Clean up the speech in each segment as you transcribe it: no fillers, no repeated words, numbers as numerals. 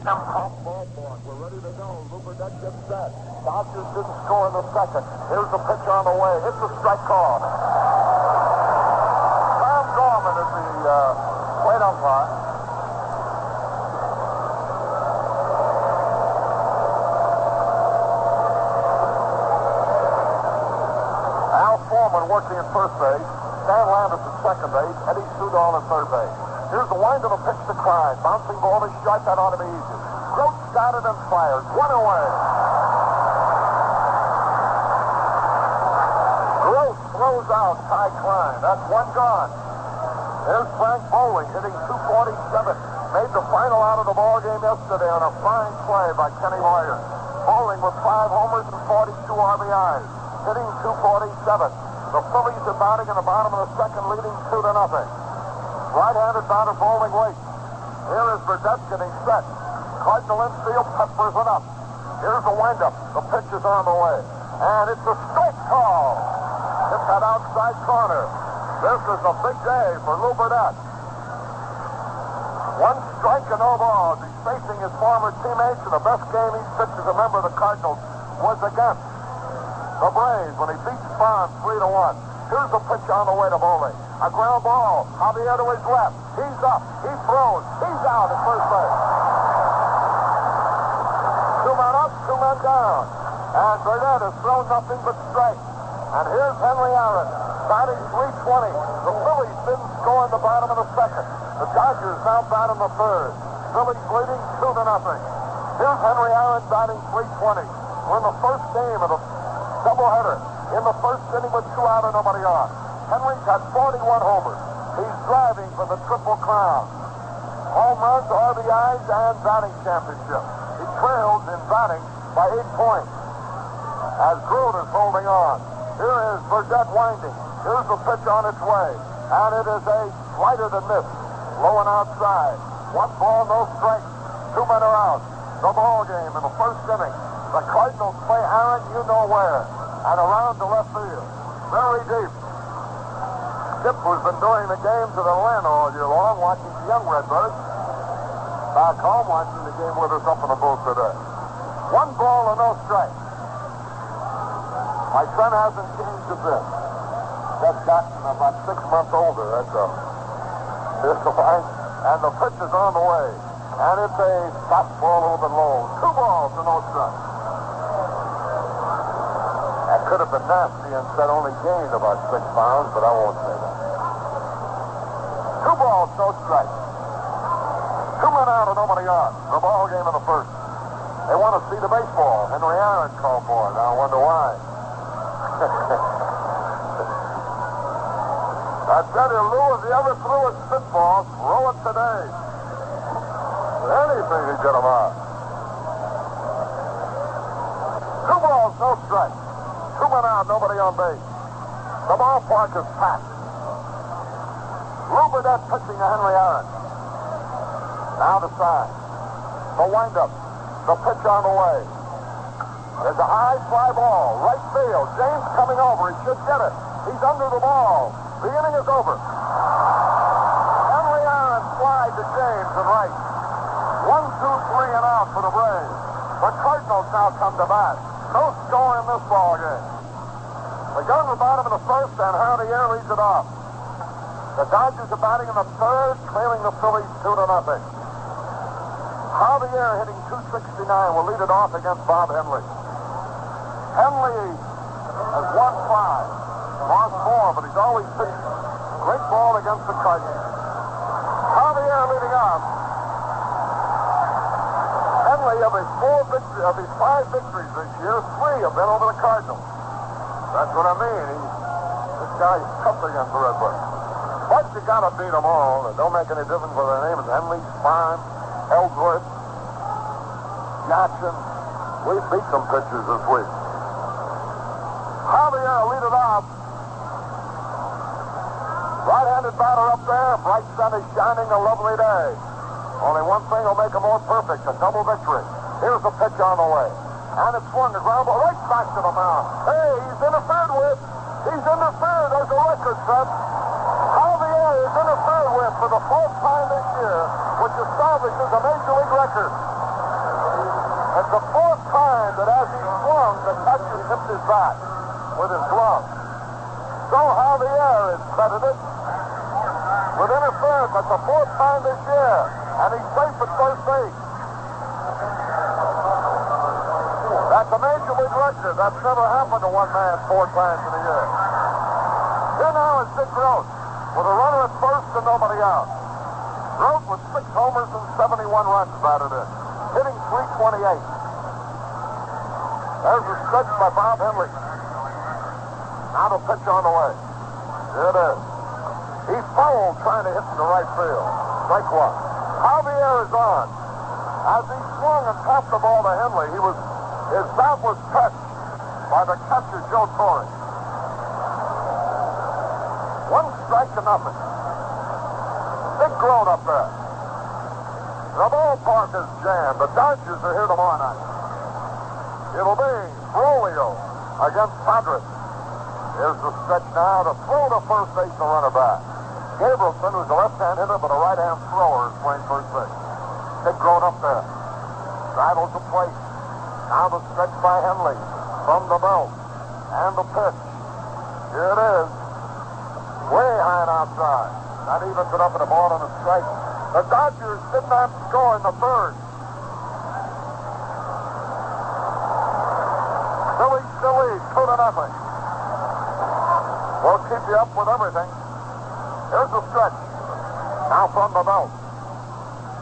We're ready to go. Lew Burdette gets set. Dodgers didn't score in the second. Here's the pitch on the way. It's a strike call. Tom Gorman is the plate umpire. Al Foreman working at first base. Stan Landis at second base. Eddie Sudol at third base. Here's the wind of the pitch to Klein. Bouncing ball to strike. That ought to be easy. Grote got it and fired. One away. Grote throws out Ty Klein. That's one gone. Here's Frank Bowling hitting .247. Made the final out of the ball game yesterday on a fine play by Kenny Moyer. Bowling with 5 homers and 42 RBIs. Hitting .247. The Phillies are batting in the bottom of the second, leading 2-0. Right-handed batter Bowling waits. Here is Burdette getting set. Cardinal infield peppers it up. Here's the windup. The pitch is on the way. And it's a strike call. Hit that outside corner. This is a big day for Lew Burdette. 1 strike and no balls. He's facing his former teammates, and the best game he's pitched as a member of the Cardinals was against the Braves when he beat Bonds 3-1. Here's the pitch on the way to Bowling. A ground ball. Javier to his left. He's up. He throws. He's out at first base. 2 men up, 2 men down. And Burdette has thrown nothing but strikes. And here's Henry Aaron, batting .320. The Phillies didn't score in the bottom of the second. The Dodgers now bat in the third. Phillies leading 2-0. Here's Henry Aaron batting .320. We're in the first game of the doubleheader. In the first inning with 2 out and nobody on. Henry's had 41 homers. He's driving for the Triple Crown. Home runs, RBIs, and batting championship. He trails in batting by 8 points. As Grote is holding on. Here is Burdette winding. Here's the pitch on its way. And it is a slighter than miss. Low and outside. 1 ball, no strikes. 2 men are out. The ball game in the first inning. The Cardinals play Aaron, you know where. And around to left field. Very deep. Skip, who's been doing the games at Atlanta all year long, watching the young Redbirds. Back home watching the game with us up in the booth today. 1 ball and no strike. My son hasn't changed a bit. Just gotten about 6 months older, that's all. Here's the line, and the pitch is on the way. And it's a fastball a little bit low. 2 balls and no strike. That could have been nasty and said only gained about 6 pounds, but I won't say that. 2 balls, no strike. 2 men out and nobody on. The ball game in the first. They want to see the baseball. Henry Aaron called for it. Now I wonder why. I tell you, Lew, if he ever threw a spitball, throw it today. Anything to get him out. 2 balls, no strike. 2 men out, nobody on base. The ballpark is packed. Lew Burdette pitching to Henry Aaron. Now the side. The windup. The pitch on the way. There's a high fly ball. Right field. James coming over. He should get it. He's under the ball. The inning is over. Henry Aaron flies to James and right. 1, 2, 3 and out for the Braves. The Cardinals now come to bat. No score in this ball game. The gun the bottom of the first, and Javier leads it off. The Dodgers are batting in the third, trailing the Phillies 2-0. Javier hitting .269 will lead it off against Bob Henley. Henley has won 5, lost 4, but he's always pitched great ball against the Cardinals. Javier leading off. Henley, of his 5 victories this year, 3 have been over the Cardinals. That's what I mean. This guy's tough against the Redbirds. But you gotta beat them all. It don't make any difference whether their name is Henley, Spahn, Ellsworth, Jackson. We beat some pitchers this week. Javier lead it off. Right-handed batter up there. Bright sun is shining, a lovely day. Only one thing will make it more perfect, a double victory. Here's the pitch on the way. And it's swung, the ground ball right back to the mound. Hey, he's interfered with. He's interfered. There's a record set. Javier is interfered with for the 4th time this year, which establishes a major league record. the fourth time that as he swung, the catcher tipped his bat with his glove. So Javier is credited with interference. That's the fourth time this year, and he's safe at first base. That's a major league record. That's never happened to one man 4 times in a year. Here now is Dick Gross with a runner at first and nobody out. Gross with 6 homers and 71 runs batted in, hitting .328. There's a stretch by Bob Henley. Now the pitch on the way. Here it is. He fouled trying to hit in the right field. Strike 1. Javier is on. As he swung and tapped the ball to Henley, his bat was touched by the catcher, Joe Torre. 1 strike to nothing. Big crowd up there. The ballpark is jammed. The Dodgers are here tomorrow night. It'll be Rolio against Padres. Here's the stretch now to throw to first base and run it back. Gabrielson, who's a left-hand hitter but a right-hand thrower, is playing first base. Big crowd up there. Straddles the plate. Now the stretch by Henley from the belt. And the pitch. Here it is. Way high and outside. That evens it up at a ball and a strike. The Dodgers did not score in the third. Phillies still lead 2-0. We'll keep you up with everything. Here's the stretch. Now from the belt.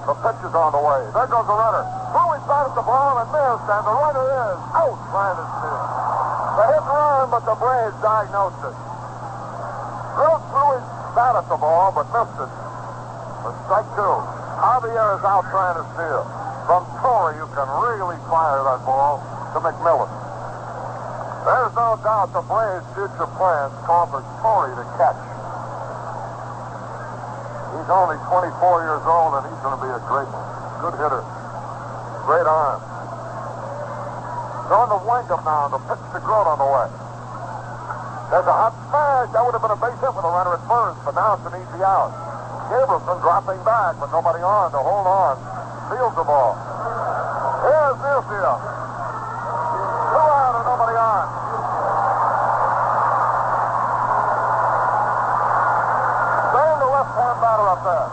The pitch is on the way. There goes the runner. Phillies batted the ball and missed, and the runner is out trying to steal. The hit and run, but the Braves diagnosed it. Gross threw his bat at the ball, but missed it. For strike 2. Javier is out trying to steal. From Torre, you can really fire that ball to Mcmillan. There's no doubt the Braves' future plans call for Torre to catch. He's only 24 years old, and he's going to be a good hitter. Great arm. Going to Wingham now. The pitch to Grote on the way. There's a hot smash. That would have been a base hit with a runner at first, but now it's an easy out. Gabrielson dropping back, but nobody on to hold on. Fields the ball. Here's Newfield. 2 out and nobody on. There's the left-hand batter up there.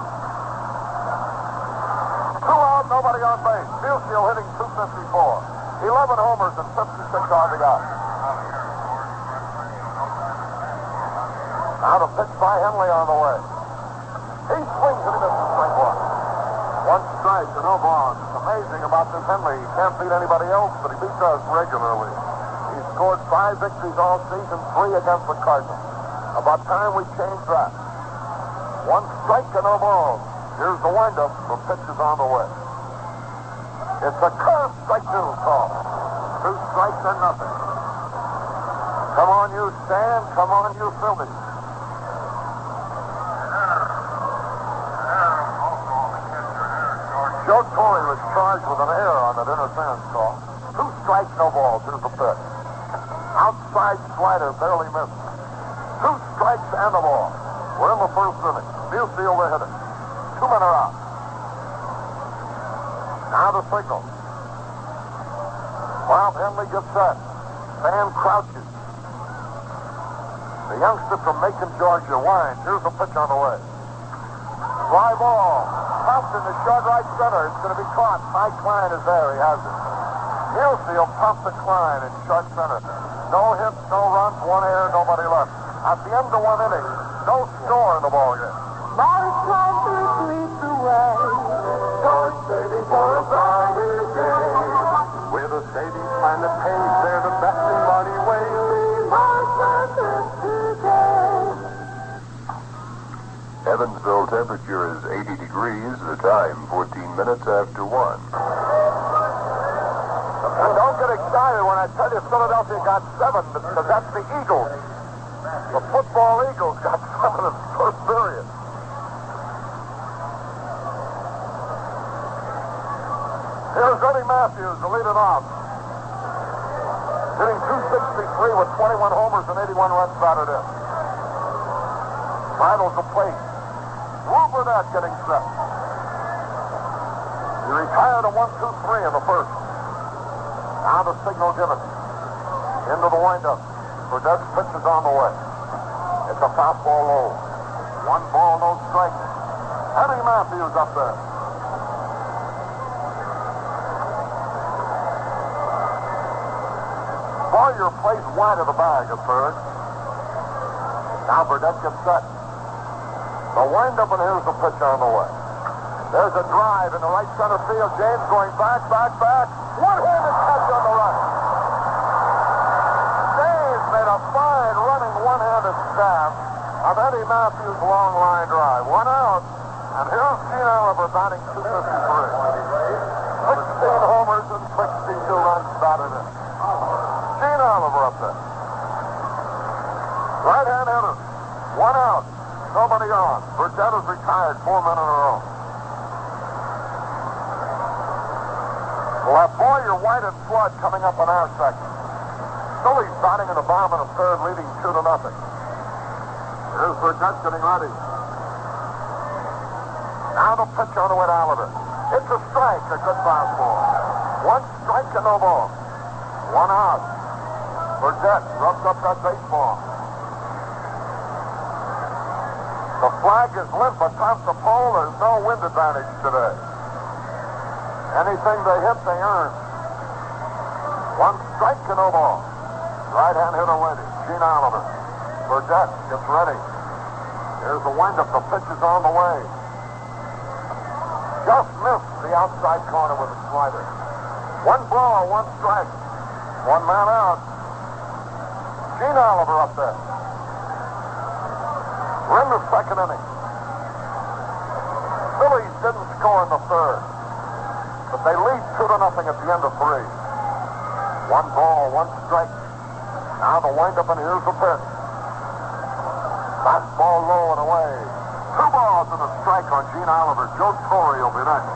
2 out, nobody on base. Newfield hitting .254. 11 homers and 56 RBI. Now the pitch by Henley on the way. He swings and he misses strike 1. 1 strike to no balls. It's amazing about this Henley. He can't beat anybody else, but he beats us regularly. He's scored 5 victories all season, 3 against the Cardinals. About time we changed that. 1 strike to no balls. Here's the windup. The pitch is on the way. It's a curve strike 2 call. 2 strikes and nothing. Come on, you Stan. Come on, you Phillies. Joe Torre was charged with an error on that interference call. 2 strikes, no balls. Here's the pitch. Outside slider, barely missed. 2 strikes and a ball. We're in the first inning. Newfield the hitter. 2 men are out. Now the signal. Bob Henley gets set. Fan crouches. The youngster from Macon, Georgia, winds. Here's the pitch on the way. Fly ball. Popped in the short right center. It's going to be caught. Mike Klein is there. He has it. Newfield popped the Klein in short center. No hits, no runs, 1 error, nobody left. At the end of 1 inning, no score in the ball game. Mike Klein sweeps away. George Stadium for a brighter day. With a savings plan that pays, they're the best in money ways. Mike Klein today. Evansville temperature is 80 degrees, the time 14 minutes after 1. And don't get excited when I tell you Philadelphia got 7, because that's the Eagles. The football Eagles got 7 in the first period. Here's Eddie Matthews to lead it off. Hitting .263 with 21 homers and 81 runs batted in. Finals the plate. Lew Burdette getting set. He retired a 1-2-3 in the first. Now the signal given. Into the windup. Burdette's pitch is on the way. It's a fastball low. 1 ball, no strike. Eddie Matthews up there. Boyer plays wide of the bag at third. Now Burdette gets set. The windup, and here's the pitch on the way. There's a drive in the right center field. James going back. One-handed catch on the right. James made a fine running one-handed stab of Eddie Matthews' long line drive. 1 out, and here's Gene Oliver batting .253. 16 homers and 62 runs batted in. Gene Oliver up there. Right-hand hitter. 1 out. Nobody on. Burdette is retired 4 men in a row. We'll have Boyer, White, and Flood coming up on our second. Phillies batting in the bottom of the third, leading 2-0. Here's Burdette getting ready. Now the pitch on the way to Oliver. It's a strike, a good fastball. 1 strike and no ball. 1 out. Burdette rubs up that baseball. The flag is limp atop the pole. There's no wind advantage today. Anything they hit, they earn. 1 strike and no ball. Right-hand hitter waiting. Gene Oliver. Burdette gets ready. Here's the windup. The pitch is on the way. Just missed the outside corner with a slider. 1 ball, 1 strike. 1 man out. Gene Oliver up there. We're in the second inning. Phillies didn't score in the third, but they lead 2-0 at the end of 3. 1 ball, 1 strike. Now the windup, and here's the pitch. Fastball low and away. 2 balls and a strike on Gene Oliver. Joe Torre will be next.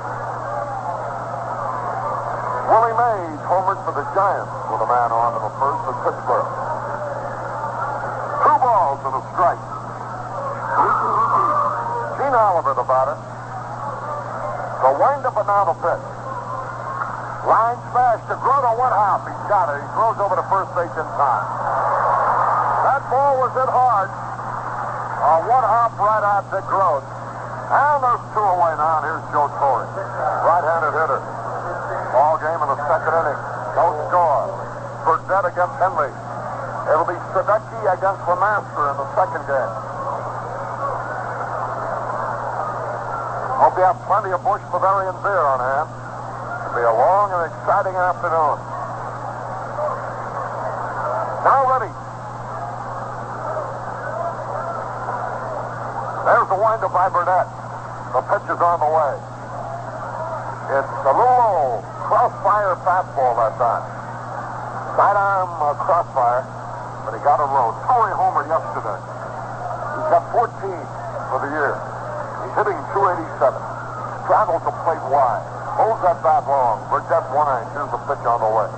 Willie Mays homered for the Giants with a man on in the first at Pittsburgh. 2 balls and a strike. Gene Oliver, the batter. The windup, and now the pitch. Line smash to Grote, 1 hop. He's got it. He throws over to first base in time. That ball was hit hard. A 1 hop right out to Grote. And there's 2 away now, and here's Joe Torre. Right-handed hitter. Ball game in the second inning. No score. Burdette against Henley. It'll be Sadecki against Lemaster in the second game. Hope you have plenty of Busch Bavarian beer on hand. It'll be a long and exciting afternoon. Now ready. There's the windup by Burdette. The pitch is on the way. It's a little low. Crossfire fastball that time. Sidearm crossfire, but he got it low. Torrey homered yesterday. He's got 14 for the year. He's hitting .287. Straddles the plate wide. Holds that bat long. Burdette 1-inch. Here's the pitch on the way.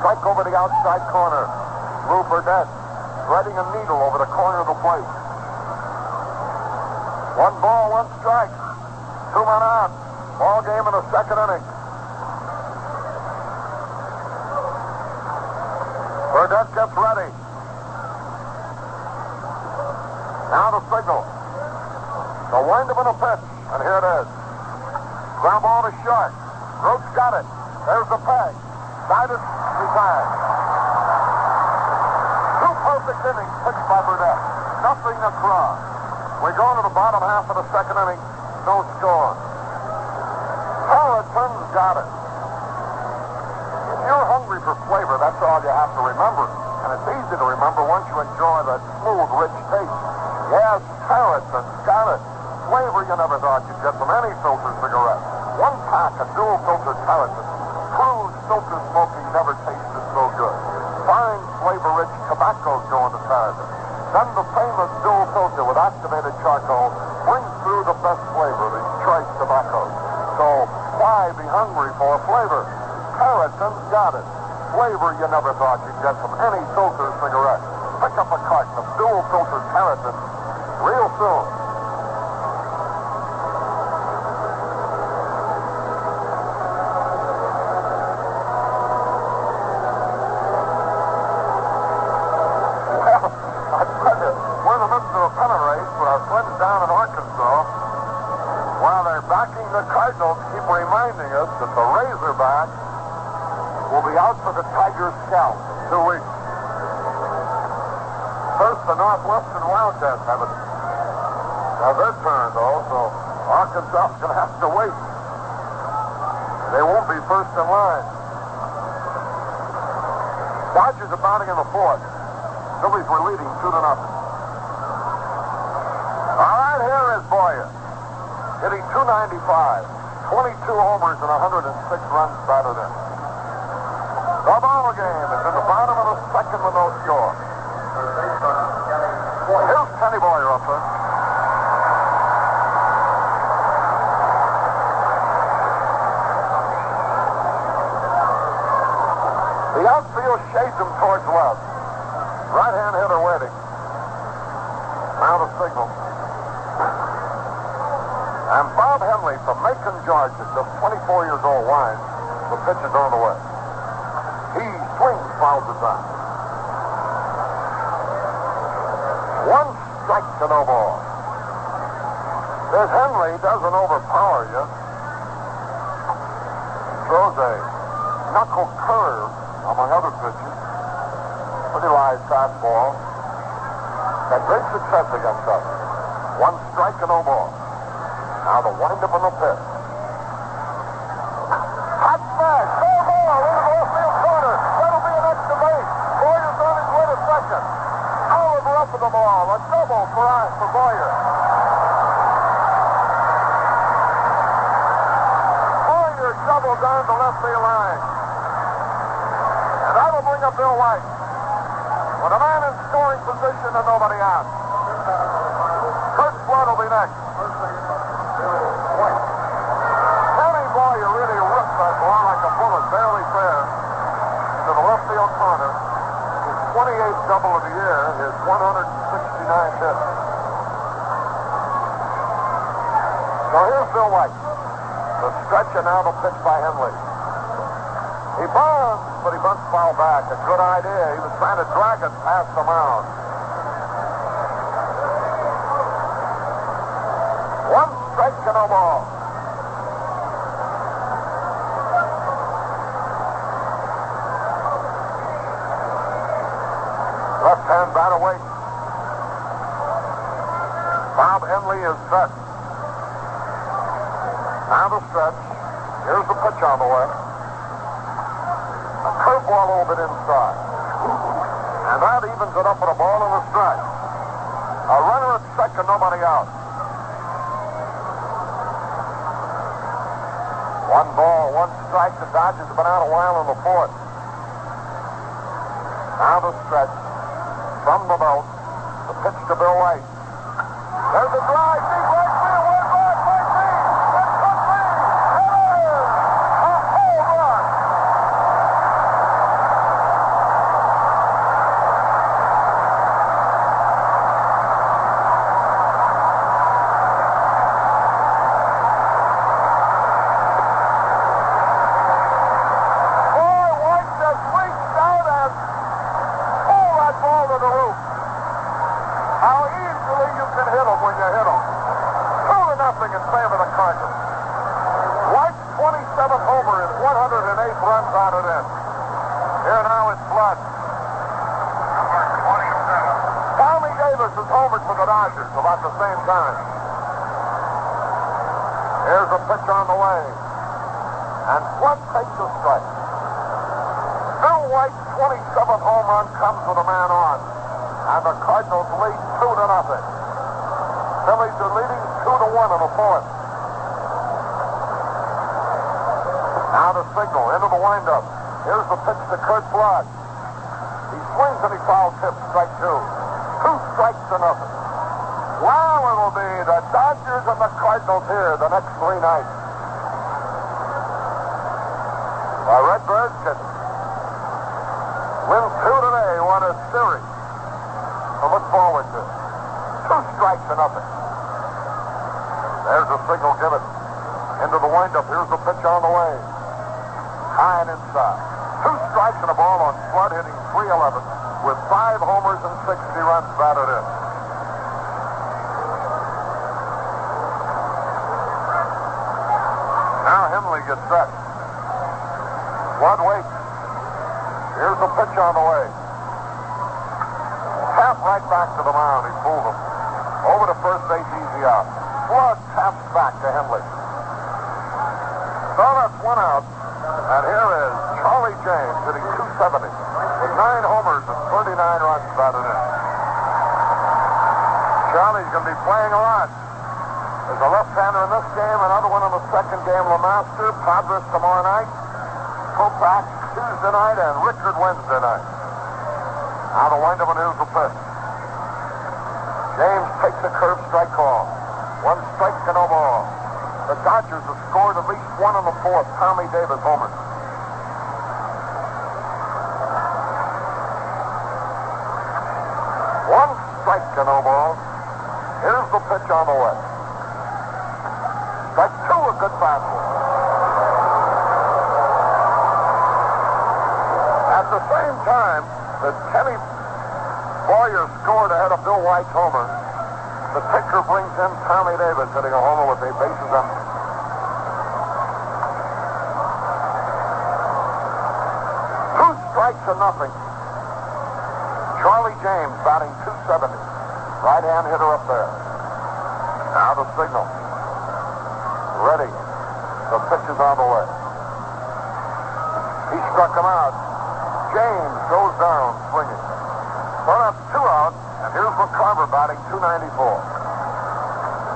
Strike over the outside corner. Lew Burdette threading a needle over the corner of the plate. 1 ball, 1 strike. 2 men out. Ball game in the second inning. Burdette gets ready. Now the signal. The windup and a pitch. And here it is. Ground ball to short. Grote's got it. There's the peg. Sided, retired. 2 perfect innings pitched by Burdette. Nothing across. We go into the bottom half of the second inning. No score. Harrison's got it. If you're hungry for flavor, that's all you have to remember. And it's easy to remember once you enjoy that smooth, rich taste. Yes, Harrison's got it. Flavor you never thought you'd get from any filter cigarette. 1 pack of dual filtered Harrison. Cruise filter smoking never tasted so good. Fine, flavor-rich tobaccos go into Harrison. Then the famous dual filter with activated charcoal brings through the best flavor, these choice tobaccos. So why be hungry for flavor? Harrison's got it. Flavor you never thought you'd get from any filter cigarette. Pick up a carton of dual filtered Harrison real soon. Cardinals keep reminding us that the Razorbacks will be out for the Tigers' scalp in 2 weeks. First, the Northwestern Wildcats have it. Now their turn, though, so Arkansas is going to have to wait. They won't be first in line. Dodgers are mounting in the fourth. Phillies were leading 2-0. All right, here is Boyer, hitting .295, 22 homers and 106 runs batted in. The ball game is in the bottom of the second with no score. Here's Kenny Boyer up there. The outfield shades him towards left. Right-hand hitter waiting. Now the signal. And Bob Henley from Macon, Georgia, just 24 years old, winds. The pitch is on the way. He swings, fouls it down. 1 strike to no ball. This Henley doesn't overpower you. Throws a knuckle curve, among other pitches. Pretty live fastball. Had great success against us. 1 strike and no ball. Now the windup on the pitch. Hot smash, fair ball into the left field corner. That'll be an extra base. Boyer's on his way to second. Oliver up with the ball. A double for Boyer. Boyer doubled down the left field line. And that'll bring up Bill White. With a man in scoring position and nobody out. Kurt Flood will be next. Kenny Boyer really ripped that ball like a bullet, barely fair, to the left field corner. His 28th double of the year, his 169th hit. So here's Bill White. The stretch and now the pitch by Henley. He bunts, but he bunts foul back. A good idea. He was trying to drag it past the mound. 1 strike to no ball. Left-hand batter waits. Bob Henley is set. Now the stretch. Here's the pitch on the way. A curveball a little bit inside. And that evens it up with a ball and a strike. A runner at second, nobody out. 1 ball, 1 strike. The Dodgers have been out a while in the fourth. Now the stretch. From the belt. The pitch to Bill White. There's a drive. Deep right field. Way back. Right field. It could be. It is. A home run. In favor of the Cardinals. White's 27th homer is 108 runs out of in. Here now is Flood. Number 27. Tommy Davis is homered for the Dodgers about the same time. Here's a pitch on the way. And Flood takes a strike. Bill White's 27th home run comes with a man on. And the Cardinals lead 2-0. Phillies are leading 2-1 in the fourth. Now the signal into the windup. Here's the pitch to Kurt Flood. He swings and he fouls tip, strike 2. 2 strikes to nothing. Well, it'll be the Dodgers and the Cardinals here the next 3 nights. The Redbirds can win 2 today. What a series to look forward to. 2 strikes to nothing. There's a signal given. Into the windup. Here's the pitch on the way. High and inside. 2 strikes and a ball on Flood, hitting .311 with 5 homers and 60 runs batted in. Now Henley gets set. Flood waits. Here's the pitch on the way. Tap right back to the mound. He fooled him. Over to first base, easy out. Flood taps back to Henley. So that's one out. And here is Charlie James hitting .270 with 9 homers and 39 runs batted in. Charlie's going to be playing a lot. There's a left-hander in this game, another one in the second game. LeMaster, Padres tomorrow night, Kopach Tuesday night, and Rickard Wednesday night. Now the wind-up and here's the pitch. James takes a curve strike call. 1 strike to no ball. The Dodgers have scored at least 1 in the 4th. Tommy Davis homer. 1 strike to no ball. Here's the pitch on the way. Strike 2, a good fastball. At the same time that Kenny Boyer scored ahead of Bill White's homer, the pitcher brings in Tommy Davis hitting a homer with the bases empty. Two strikes to nothing. Charlie James batting .270. Right-hand hitter up there. Now the signal. Ready. The pitch is on the way. He struck him out. James goes down swinging. So that's 2 out, and here's McCarver batting .294.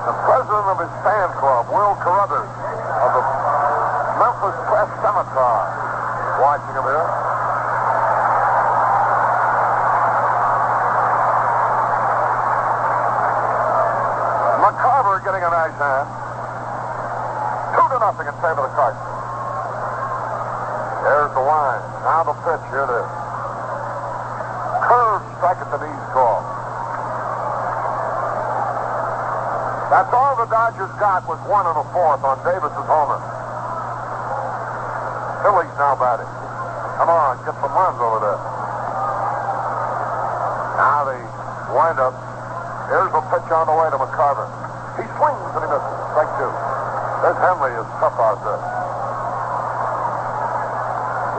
The president of his fan club, Will Carruthers, of the Memphis Press Scimitar, watching him here. McCarver getting a nice hand. 2-0 in favor of the Cardinals. There's the line. Now the pitch. Here it is. Curve strike at the knees call. That's all the Dodgers got was 1 in the 4th on Davis's homer. Phillies now batting. Come on, get some runs over there. Now the windup. Here's the pitch on the way to McCarver. He swings and he misses. Strike 2. This Henley is tough out there.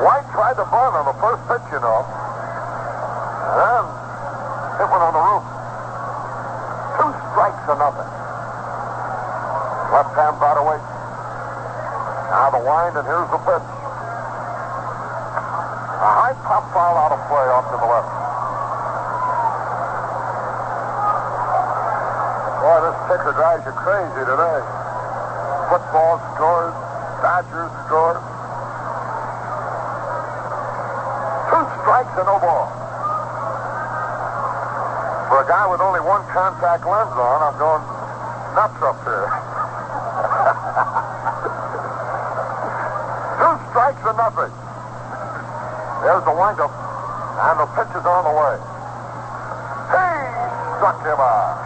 White tried to bunt on the first pitch, you know. And then hit one on the roof. 2 strikes to nothing. Left-hand batter waits. Now the wind, and here's the pitch. A high pop foul out of play off to the left. Boy, this pitcher drives you crazy today. Football scores. Dodgers score. 2 strikes and no ball. For a guy with only 1 contact lens on, I'm going nuts up here. 2 strikes and nothing. There's the windup, and the pitch is on the way. He struck him out.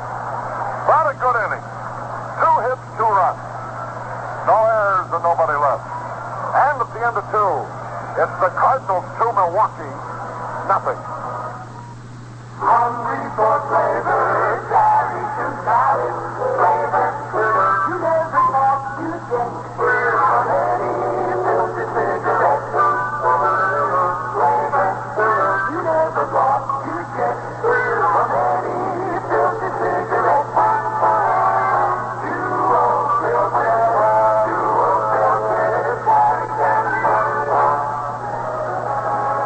Not a good inning. 2 hits, 2 runs. No errors and nobody left. And at the end of 2, it's the Cardinals 2, Milwaukee, nothing. Hungry for flavor, carry to carry. Flavor, you never thought you'd get. From any filtered cigarette. Flavor, you never thought you'd get. From any filtered cigarette.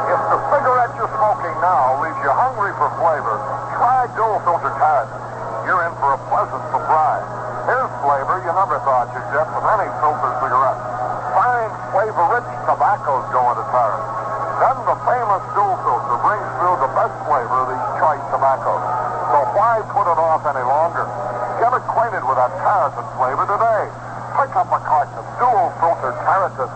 If the cigarette you're smoking now leaves you hungry for flavor, try dual filter Cardinals. You're in for a pleasant surprise. Here's flavor you never thought you'd get with any filter cigarette. Fine, flavor-rich tobaccos go into Cardinals. Then the famous dual filter brings through the best flavor of these choice tobaccos. So why put it off any longer? Get acquainted with that Tarleton flavor today. Pick up a carton of dual filter Tarleton.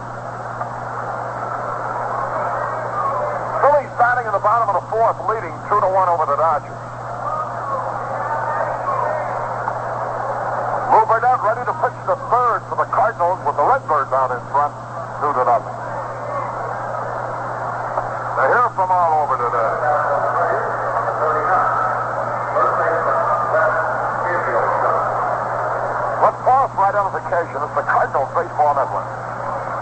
Phillies batting in the bottom of the 4th, leading 2-1 over the Dodgers. Lew Burdette ready to pitch the 3rd for the Cardinals with the Redbirds out in front, 2-0. They hear from all over today. Let's pause for identification. It's the Cardinals Baseball Network.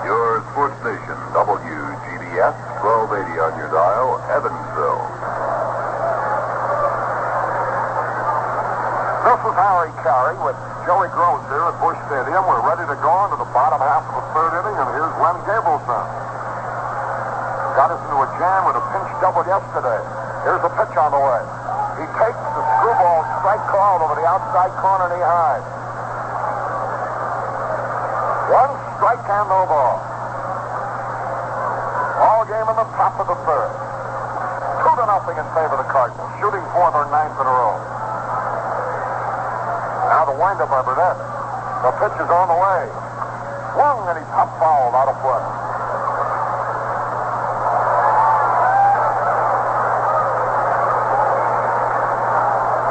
Your sports station, WGBS, 1280 on your dial, Evansville. This is Harry Carey with Joey Gross here at Busch Stadium. We're ready to go into the bottom half of the third inning, and here's Len Gabrielson. Got us into a jam with a pinch double yesterday. Here's a pitch on the way. He takes the screwball strike called over the outside corner knee high. One strike and no ball. All game in the top of the third. 2-0 in favor of the Cardinals, shooting for their ninth in a row. Now the windup by Burdette. The pitch is on the way. Swung and he top fouled out of play.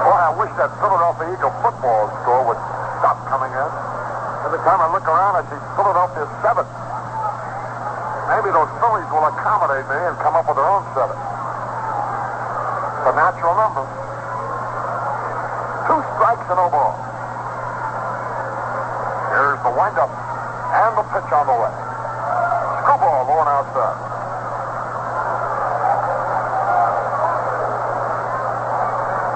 Boy, I wish that Philadelphia Eagle football score would stop coming in. Every time I look around, I see Philadelphia 7. Maybe those Phillies will accommodate me and come up with their own 7. It's a natural number. 2 strikes and no ball. Here's the windup and the pitch on the way. Screwball low and outside.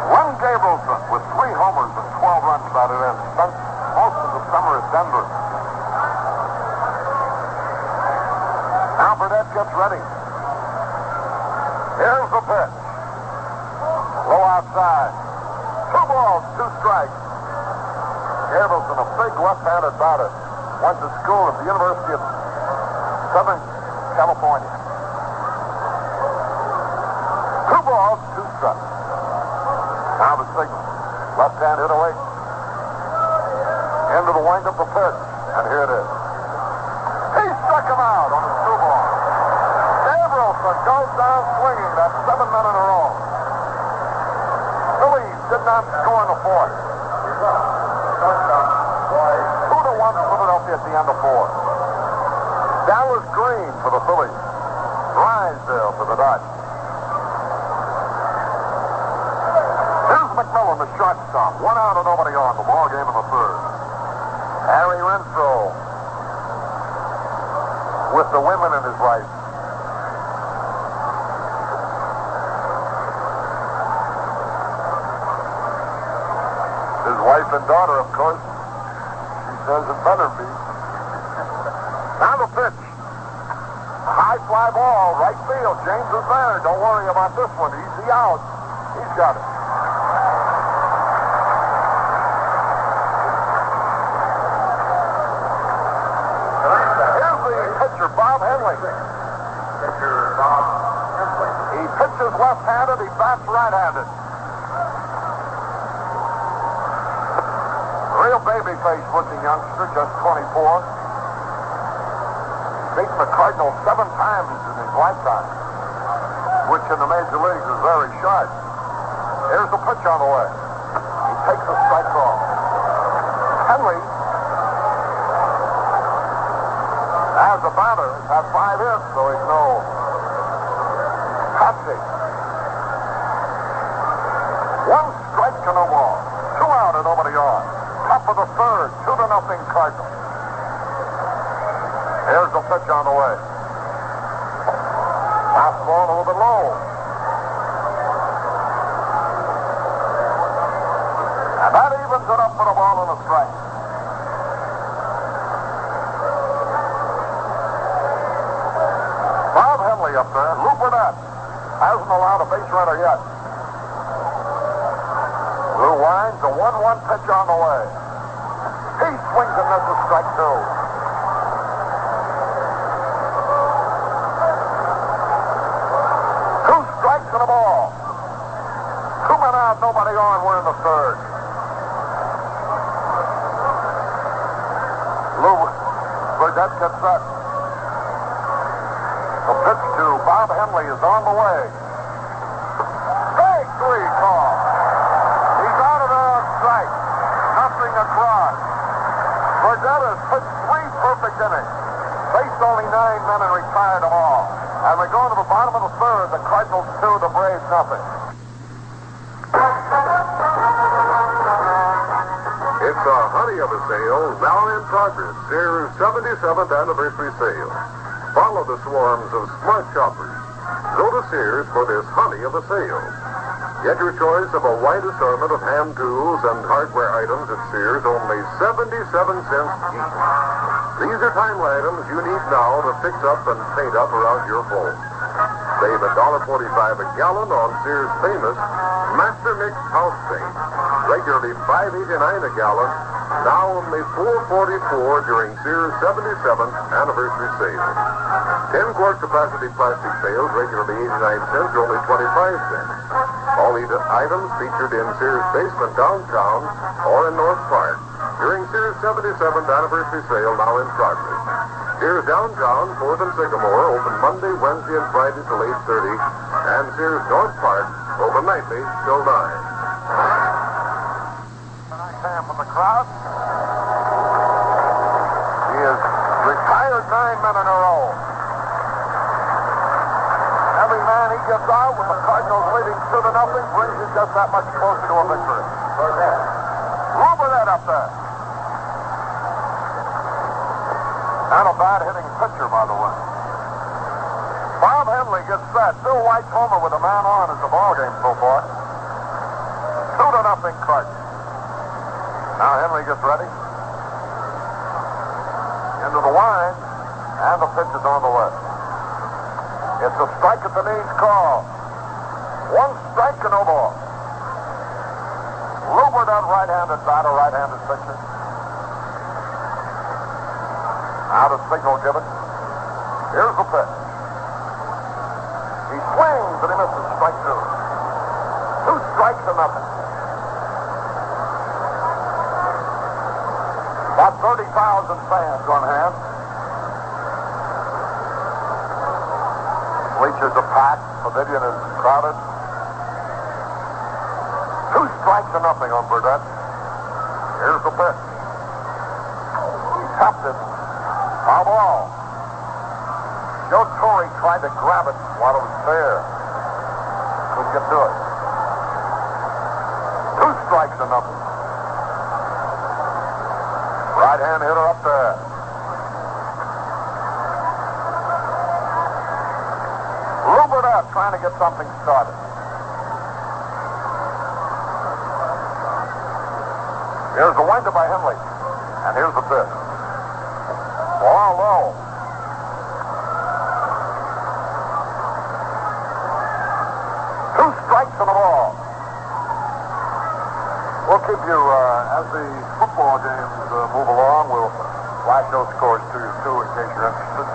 Len Gabrielson with 3 homers and 12 runs batted in. Spent most of the summer at Denver. Now Burdette gets ready. Here's the pitch. Low outside. 2 balls, 2 strikes. Gabrielson, a big left-handed batter. Went to school at the University of Southern California. 2 balls, 2 strikes. Now the signal. Left hand hit away. Into the windup the pitch. And here it is. He struck him out on the screwball. Gabrielson goes down swinging. That's 7 men in a row. Phillies did not score in the fourth. 2-1 Philadelphia at the end of 4. Dallas Green for the Phillies. Drysdale for the Dodgers. Here's Mcmillan, the shortstop. 1 out and nobody on. The ball game in the third. Harry Renfro with the women in his life. His wife and daughter, of course. She says it better be. Now the pitch. A high fly ball, right field. James is there. Don't worry about this one. Easy out. He's got it. Bob Henley. Pitcher Bob Henley. He pitches left-handed, he bats right-handed. Real baby-faced looking youngster, just 24. Beaten the Cardinals 7 times in his lifetime, which in the major leagues is very short. Here's the pitch on the way. He takes a strike off. Henley, as a batter, has had 5 hits, so he's no hot seat. 1 strike to no ball. 2 out and nobody on. Top of the third, 2-0 Cardinals. Here's the pitch on the way. Fastball a little bit low. And that evens it up for a ball and a strike. Bob Henley up there. Lew Burdette hasn't allowed a base runner yet. Lew winds, a 1-1 pitch on the way. He swings and misses strike 2. 2 strikes and a ball. 2 men out, nobody on. We're in the third. Lew Burdette gets set. The pitch to Bob Henley is on the way. Strike 3 call. He's out of there on strike. Nothing across. Burdette has pitched 3 perfect innings. Faced only 9 men and retired them all. And we go to the bottom of the third. The Cardinals 2, the Braves nothing. It's The Honey of a Sale, now in progress. Sears' 77th anniversary sale. Follow the swarms of smart shoppers. Go to Sears for this Honey of a Sale. Get your choice of a wide assortment of hand tools and hardware items at Sears, only 77 cents each. These are timely items you need now to fix up and paint up around your home. Save $1.45 a gallon on Sears' famous Master Mix House Paint. Regularly $5.89 a gallon, now only $4.44 during Sears' 77th anniversary sale. 10-quart capacity plastic pails, regularly 89 cents, or only 25 cents. All these items featured in Sears' basement downtown or in North Park during Sears' 77th anniversary sale, now in progress. Sears downtown, 4th and Sycamore, open Monday, Wednesday, and Friday till 8:30, and Sears North Park, open nightly till 9. From the crowd. He has retired 9 men in a row. Every man he gets out with the Cardinals leading 2-0 brings you just that much closer to a victory. Lew Burdette up there. Not a bad hitting pitcher, by the way. Bob Henley gets set. Bill White's homer with a man on as the ball game so far. 2-0 Cardinals. Now Henley gets ready. Into the line, and the pitch is on the left. It's a strike at the knees call. 1 strike and no ball. Lew Burdette, right-handed batter, right-handed pitcher. Now the signal given. Here's the pitch. He swings and he misses strike 2. 2 strikes to nothing. About 30,000 fans on hand. Bleachers are packed. Pavilion is crowded. 2 strikes to nothing on Burdette. Here's the pitch. He tapped it. Foul ball. Joe Torre tried to grab it while it was fair. Couldn't get to it. 2 strikes to nothing. Right-hand hitter up there. Lew Burdette trying to get something started. Here's the winder by Henley. And here's the pitch. Ball low. 2 strikes and a ball. We'll keep you, as the football games move along, we'll flash those scores to you, too, in case you're interested.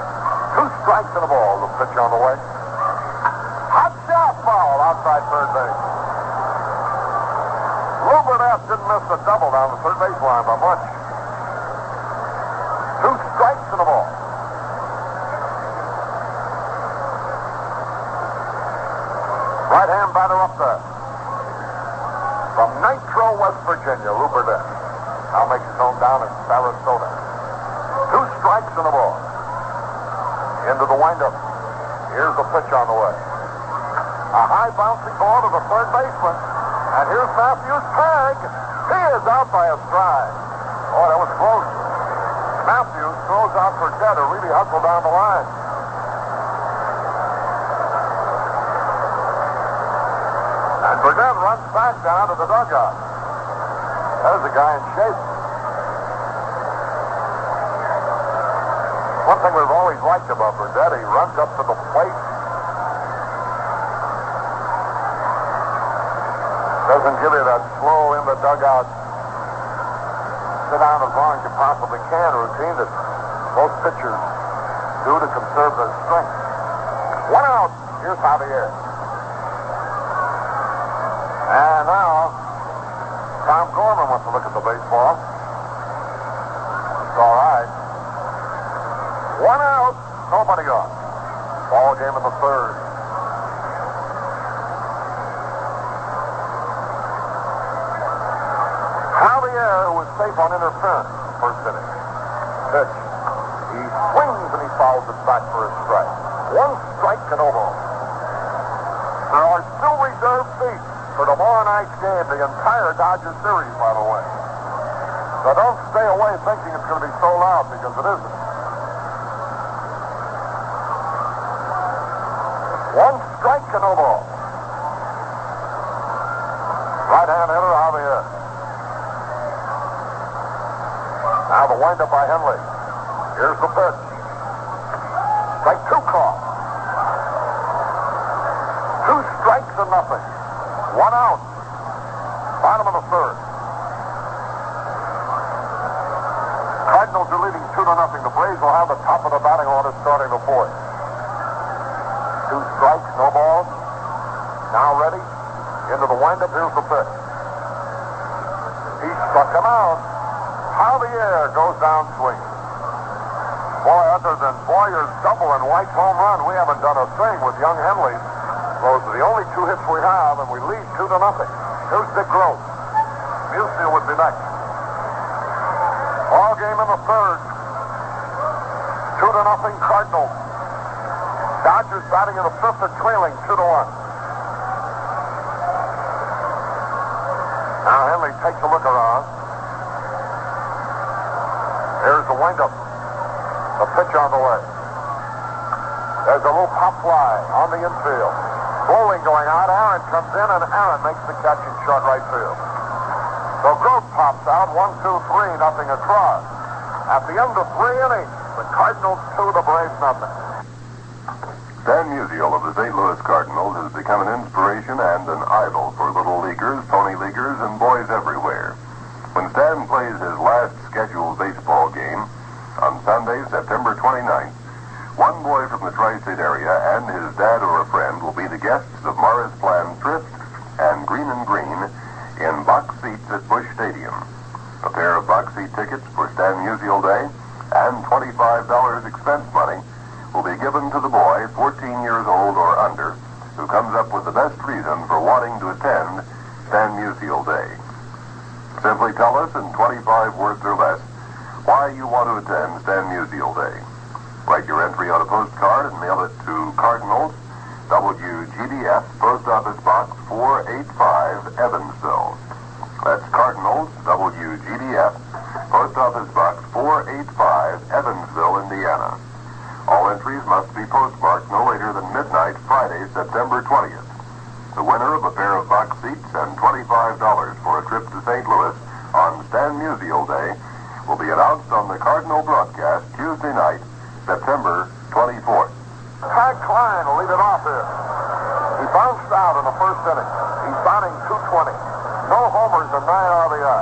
2 strikes and a ball, the pitch on the way. Hot shot foul outside third base. Lew Burdette didn't miss the double down the third base line by much. 2 strikes and a ball. Right-hand batter up there. From Nitro, West Virginia, Lew Burdette. Now makes his home down in Sarasota. 2 strikes and a ball. Into the windup. Here's the pitch on the way. A high bouncing ball to the third baseman. And here's Matthews' tag. He is out by a stride. Oh, that was close. Matthews throws out Burdette, who really hustled down the line. And Burdette runs back down to the dugout. There's a guy in shape. One thing we've always liked about Burdette, he runs up to the plate. Doesn't give you that slow in the dugout, sit down as long as you possibly can routine that most pitchers do to conserve their strength. 1 out. Here's Javier. And now, Tom Gorman wants to look at the baseball. It's all right. 1 out. Nobody on. Ball game in the third. Javier, who was safe on interference, first inning. Pitch. He swings and he fouls it back for a strike. 1 strike to no ball. There are still reserved seats for tomorrow night's game, the entire Dodger series, by the way. So don't stay away thinking it's going to be so loud, because it isn't. One strike and no ball. Right-hand hitter, Javier. Now the windup by Henley. Here's the pitch. Strike two call. 2 strikes and nothing. 1 out. Bottom of the third. Cardinals are leading 2-0. The Braves will have the top of the batting order starting the fourth. 2 strikes, no balls. Now ready. Into the windup. Here's the pitch. He struck him out. Javier goes down swinging. Boy, other than Boyer's double and White's home run, we haven't done a thing with young Henley. Those are the only 2 hits we have, and we lead 2-0. Here's Dick Gross. Musial would be next. All game in the third. 2-0 Cardinals. Dodgers batting in the fifth are trailing 2-1. Now Henley takes a look around. Here's the windup. The pitch on the way. There's a little pop fly on the infield. Bowling going out. Aaron comes in, and Aaron makes the catch in short right field. So Gross pops out. 1-2-3, nothing across. At the end of 3 innings, the Cardinals 2, the Braves nothing. Stan Musial of the St. Louis Cardinals has become an inspiration and an idol for little leaguers, pony leaguers, and boys everywhere. When Stan plays his last scheduled baseball game on Sunday, September 29th, one boy from the tri-state area and his dad or a friend will be the guests of Morris Plan Thrift and Green and Green in box seats at Busch Stadium. A pair of box seat tickets for Stan Musial Day and $25 expense money will be given to the boy 14 years old or under who comes up with the best reason for wanting to attend Stan Musial Day. Simply tell us in 25 words or less why you want to attend Stan Musial Day. Write your entry on a postcard and mail it to Cardinals, WGDF, Post Office Box 485, Evansville. That's Cardinals, WGDF, Post Office Box 485, Evansville, Indiana. All entries must be postmarked no later than midnight, Friday, September 20th. The winner of a pair of box seats and $25 for a trip to St. Louis on Stan Musial Day will be announced on the Cardinal broadcast Tuesday night, September 24th. Ty Klein will lead it off here. He bounced out in the first inning. He's batting .220. No homers and 9 RBI.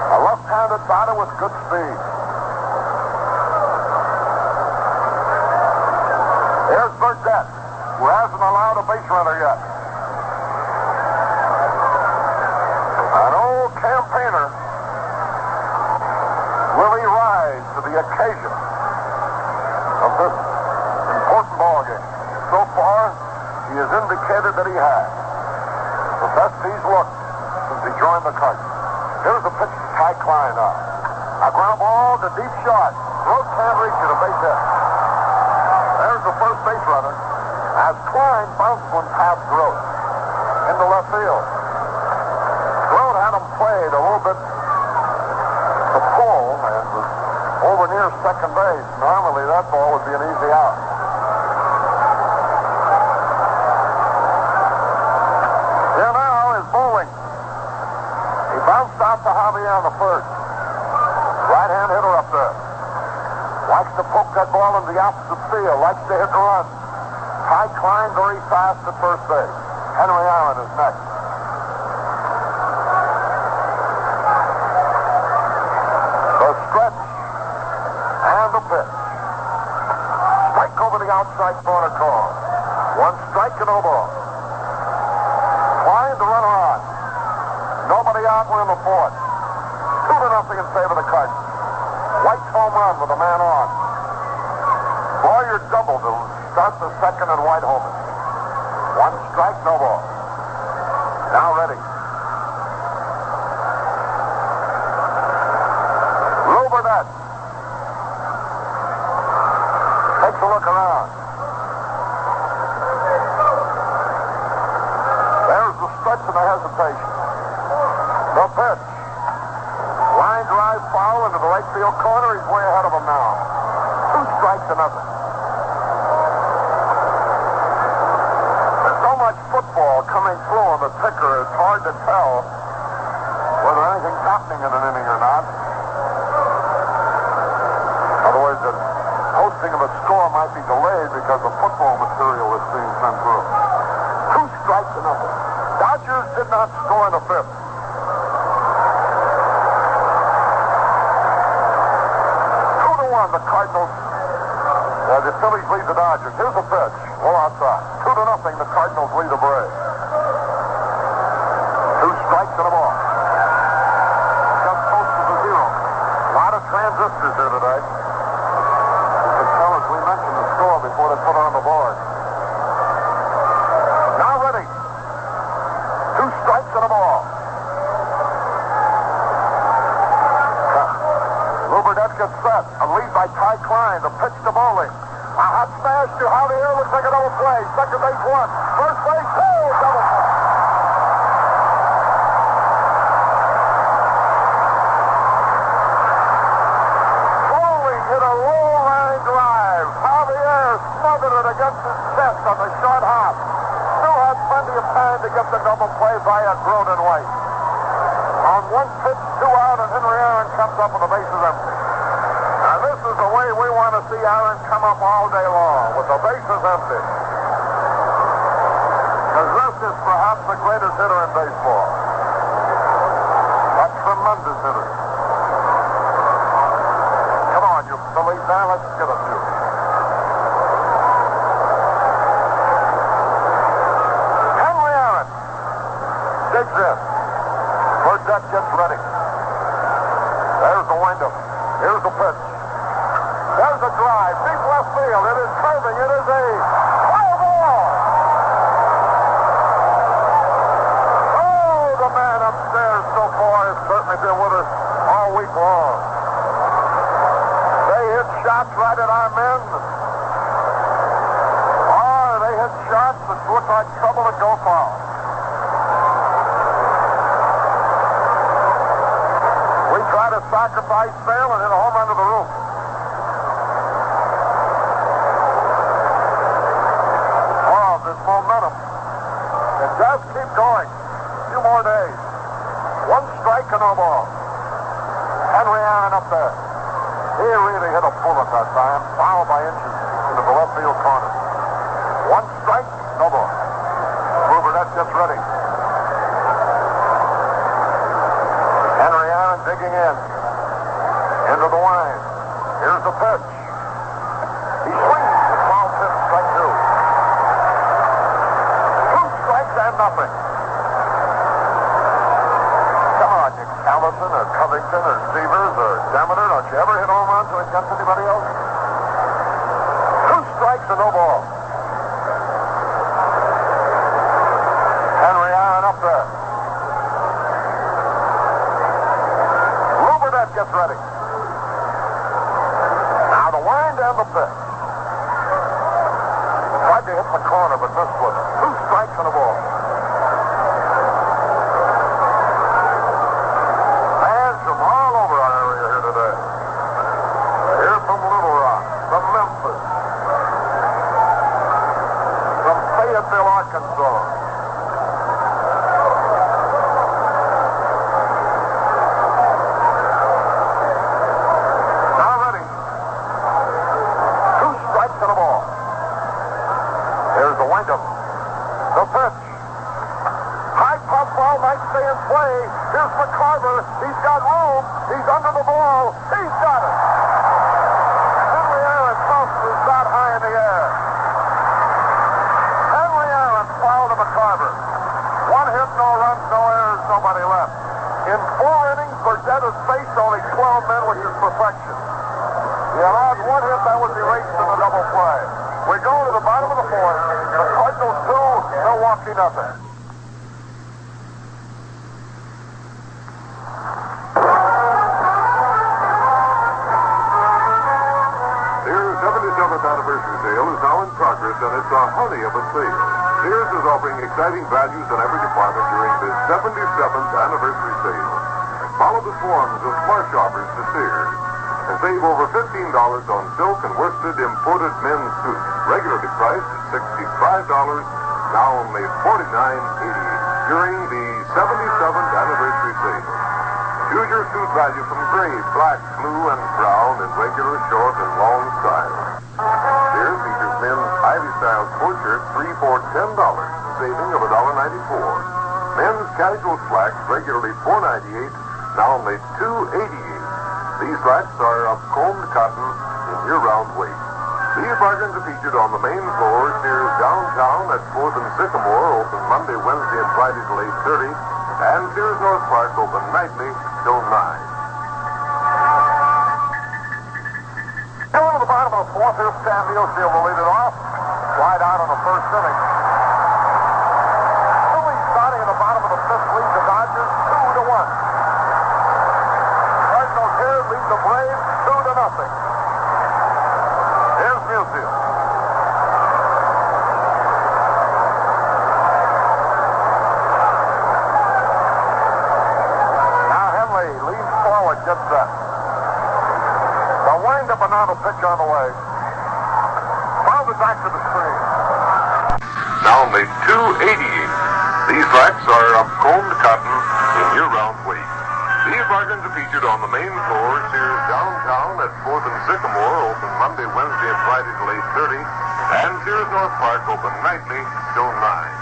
A left-handed batter with good speed. Here's Burdette, who hasn't allowed a base runner yet. An old campaigner. Will he rise to the occasion of this important ball game? So far, he has indicated that he has. The best he's looked since he joined the Cardinals. Here's the pitch to Ty Klein now. A ground ball to deep shot. Gross can't reach it, a base hit. There's the first base runner as Klein bounced one past Gross into left field. Gross had him played a little bit to pull and was over near second base. Normally that ball would be an easy out. Here now is Bowling. He bounced out to Javier on the first. Right-hand hitter up there. Likes to poke that ball in the opposite field. Likes to hit and run. Ty Klein very fast at first base. Henry Aaron is next. The stretch and the pitch. Strike over the outside corner call. 1 strike and no ball. Klein the runner on. Nobody out. We're in the fourth. 2-0 in favor of the Cardinals. White's home run with a man on. Boyer doubled to start the second and White homer. 1 strike, no ball. Now ready. Lew Burdette takes a look around. There's the stretch and the hesitation. The pitch. Line drive foul into the right field corner. He's way ahead of him now. 2 strikes to nothing. There's so much football coming through on the ticker, it's hard to tell whether anything's happening in an inning or not. In other words, the posting of a score might be delayed because the football material is being sent through. 2 strikes to nothing. Dodgers did not score in the 5th. 2-1, the Cardinals. The Phillies lead the Dodgers. Here's a pitch. Well outside. 2-0, the Cardinals lead the Braves. 2 strikes and a ball. Just posted to 0. A lot of transistors here today. You can tell us we mentioned the score before they put it on the board. Now ready. 2 strikes and a ball. Lew Burdette gets set. A lead by Ty Klein. The pitch to Bowling. A hot smash to Javier. Looks like a double play. Second base 1. First base 2. Double play. Bowling hit a low line drive. Javier smothered it against his chest on the short hop. Still had plenty of time to get the double play via Groden White. On 1 pitch, 2 out, and Henry Aaron comes up with the bases empty. Now this is the way we want to see Aaron come up all day long, with the bases empty. Because this is perhaps the greatest hitter in baseball. A tremendous hitter. Come on, you Phillies, now let's get a few. Henry Aaron digs in. Burdette gets ready. There's the windup. Here's the pitch. There's a drive. Deep left field. It is curving. It is a fly ball. Oh, the man upstairs so far has certainly been with us all week long. They hit shots right at our men. Oh, they hit shots that look like trouble to go foul. Try to sacrifice Sale and hit a home run to the roof. Oh, this momentum. It does keep going. A few more days. 1 strike and no ball. Henry Aaron up there. He really hit a bullet that time. Foul by inches into the left field corner. 1 strike, no ball. Lew Burdette gets ready. Digging in. Into the line. Here's the pitch. He swings. Foul pitch, strike 2. 2 strikes and nothing. Come on, you Allison or Covington or Stevers or Demeter. Don't you ever hit home runs against anybody else? 2 strikes and no ball. Henry Aaron up there. Gets ready. Now the wind and the pitch. Tried to hit the corner, but missed with it. 2 strikes and a ball. Fans from all over our area here today. Here from Little Rock, from Memphis, from Fayetteville, Arkansas. The pitch. High pop ball might stay in play. Here's McCarver. He's got room. He's under the ball. He's got it. Henry Aaron is that high in the air. Henry Aaron fouled to McCarver. 1 hit, no runs, no errors, nobody left. In 4 innings, Burdette has faced only 12 men, which is perfection. He allowed 1 hit that was erased in the double play. We go to the bottom of the 4th. The Cardinals 2, Milwaukee nothing. Their 77th anniversary sale is now in progress, and it's a honey of a sale. Sears is offering exciting values in every department during this 77th anniversary sale. Follow the swarms of smart shoppers to Sears and save over $15 on silk and worsted imported men's suits, regularly priced at $65, now only $49.88 during the 77th anniversary sale. Choose your suit value from gray, black, blue, and brown in regular, short, and long style. Sears features men's highly styled coat shirts, 3 for $10, saving of $1.94. Men's casual slacks, regularly $4.98, now only $2.88. These slacks are of combed cotton in year-round weight. These bargains are featured on the main floor, Sears downtown at 4th and Sycamore, open Monday, Wednesday, and Friday till 8:30, and Sears North Park open nightly till 9. Down to the bottom of the fourth, here's Stan Musial will lead it off. Right out on the first inning. Phillies starting at the bottom of the fifth lead the Dodgers 2-1. Cardinals here lead the Braves 2-0. Here's Musial. Now Henley leans forward, gets set. The wind-up and now the pitch on the way. Fouled it back to the screen. Now only $2.88. These slacks are of combed cotton in year-round weight. These bargains are featured on the main floor, Sears downtown at 4th and Sycamore, open Monday, Wednesday, and Friday till 8:30, and Sears North Park open nightly till 9.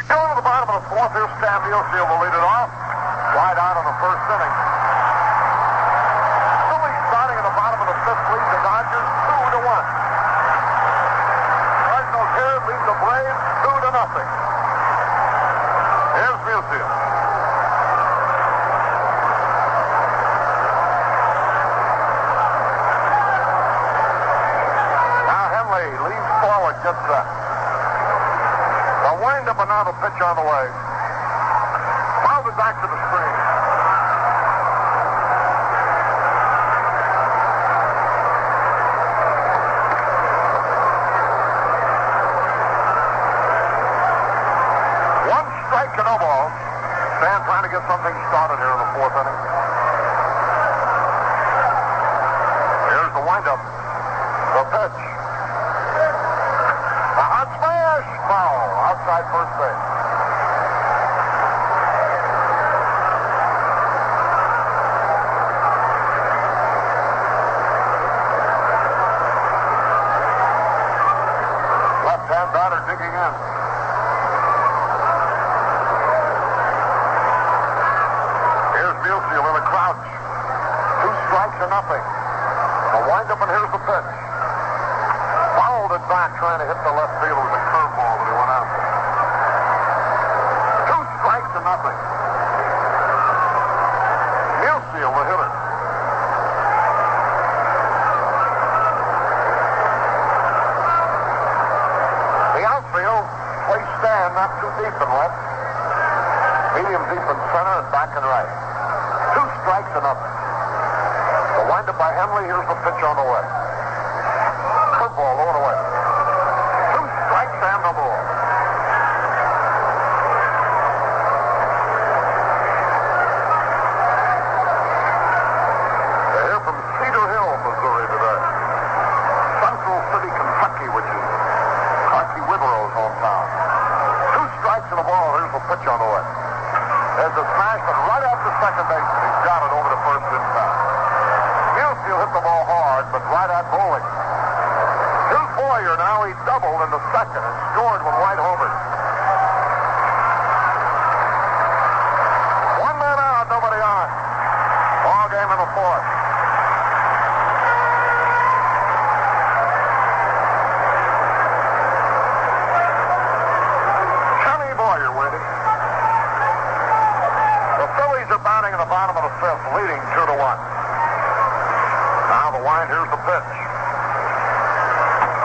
Down to the bottom of the fourth, here's Stan Musial will lead it off. Right out on the first inning. Phillies starting at the bottom of the fifth lead the Dodgers 2-1. Cardinals here lead the Braves 2-0. Here's Musial. Now Henley leans forward, gets set. The wind-up and now the pitch on the way. Fouled it back to the screen. One strike and no ball. Stan trying to get something started here in the fourth inning. Here's the wind-up. The pitch. The hot smash. Foul. Outside first base. Left-hand batter digging in. Here's Musial in a crouch. 2 strikes and nothing. The wind-up and here's the pitch. Fouled it back trying to hit the left field with a curveball, but he went out. 2 strikes and nothing. Musial, the hitter. The outfield plays Stan not too deep in left. Medium deep in center and back and right. 2 strikes and nothing. The wind-up by Henley. Here's the pitch on the way. Curveball low and away. 2 strikes and no ball. They're here from Cedar Hill, Missouri today. Central City, Kentucky, which is Clarky Witherow's hometown. 2 strikes and a ball. Here's the pitch on the way. There's a smash, but right after second base, he got it over to first in time. Musial hit the ball hard, but right at bowling. Here's Boyer now. He doubled in the second and scored when White homered. 1 man out, nobody on. Ball game in the fourth. Johnny Boyer waiting. The Phillies are batting in the bottom of the fifth, leading 2-1. Now the wind, here's the pitch.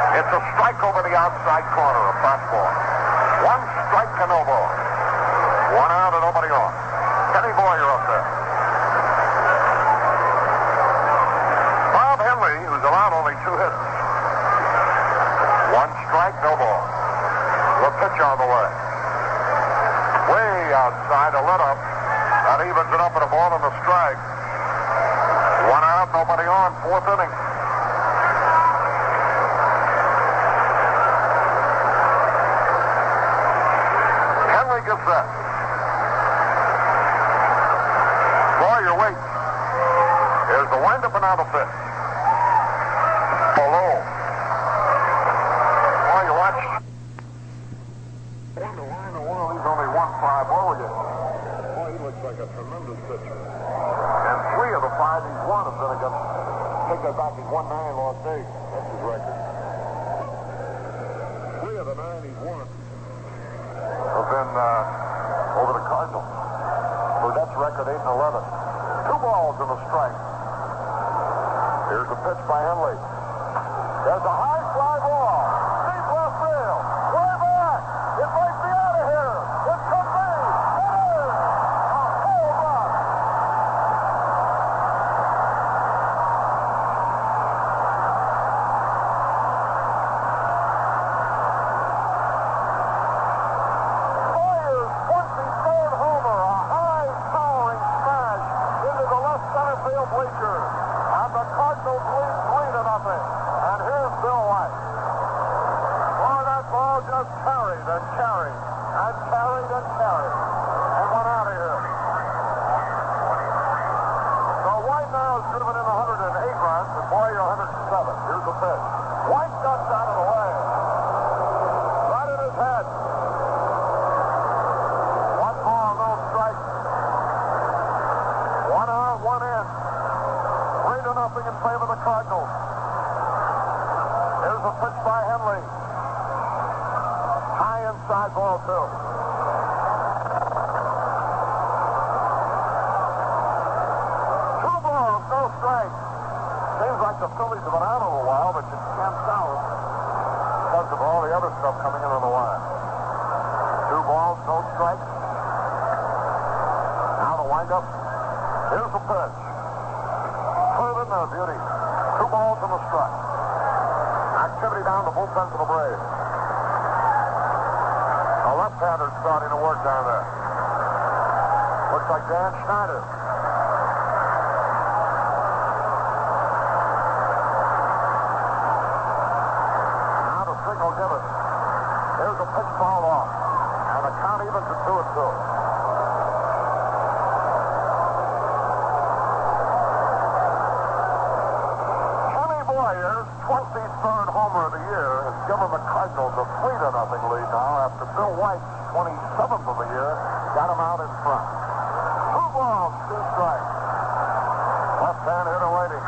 It's a strike over the outside corner, a fastball. 1 strike to no ball. 1 out and nobody on. Kenny Boyer up there. Bob Henley, who's allowed only 2 hits. 1 strike, no ball. The pitch on the way. Way outside to let up. That evens it up at a ball and a strike. One out, nobody on, fourth inning. Henry gets set. Boy, you're waiting. Here's the windup and now the pitch. Below. Boy, you watch. He's only 1-5 over you. Boy, he looks like a tremendous pitcher. And 3 of the 5 he's won have been against. Take that back, he's won 9, lost 8. That's his record. 3 of the 9 he's won have been over the Cardinals. Burdette's record 8-11. 2 balls and a strike. Here's a pitch by Henley. There's a high fly ball. Deep left field. Way back. It might be out of here. It could be. It is. A home run. Boyer's 23rd homer. A high towering smash into the left center field bleachers. And the Cardinals lead 3-0. And here's Bill White. Boy, that ball just carried and carried and carried and carried and went out of here. So White now has driven in 108 runs and Boyer 107. Here's the pitch. White ducks out of the way. Right in his head. 1 ball, no strike. 1 out, 1 in. 3-0 in favor of the Cardinals. Here's a pitch by Henley. High inside ball, too. 2 balls, no strike. Seems like the Phillies have been out a little while, but you can't tell because of all the other stuff coming in on the line. 2 balls, no strike. Now the windup. Here's the pitch. Put it in there, beauty. 2 balls and a strike. Activity down the bullpen for the Braves. A left-hander starting to work down there. Looks like Dan Schneider. Now the signal given. Here's a pitch fouled off. And the count evens at 2-2. Boyer's 23rd homer of the year has given the Cardinals a 3-0 lead now after Bill White's 27th of the year got him out in front. 2 balls, 2 strikes. Left-hand hitter waiting.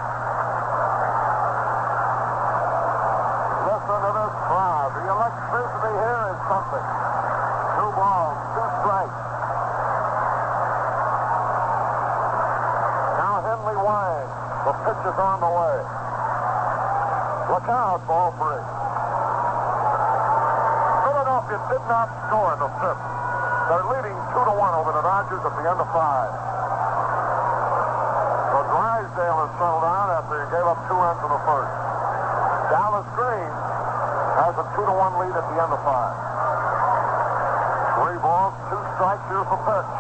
Listen to this crowd. The electricity here is something. 2 balls, 2 strikes. Now Henley winds. The pitch is on the way. Look out, ball 3. Philadelphia did not score in the 5th. They're leading 2-1 over the Dodgers at the end of 5. So Drysdale has settled down after he gave up 2 runs in the 1st. Dallas Green has a 2-1 lead at the end of 5. 3 balls, 2 strikes. Here's the pitch.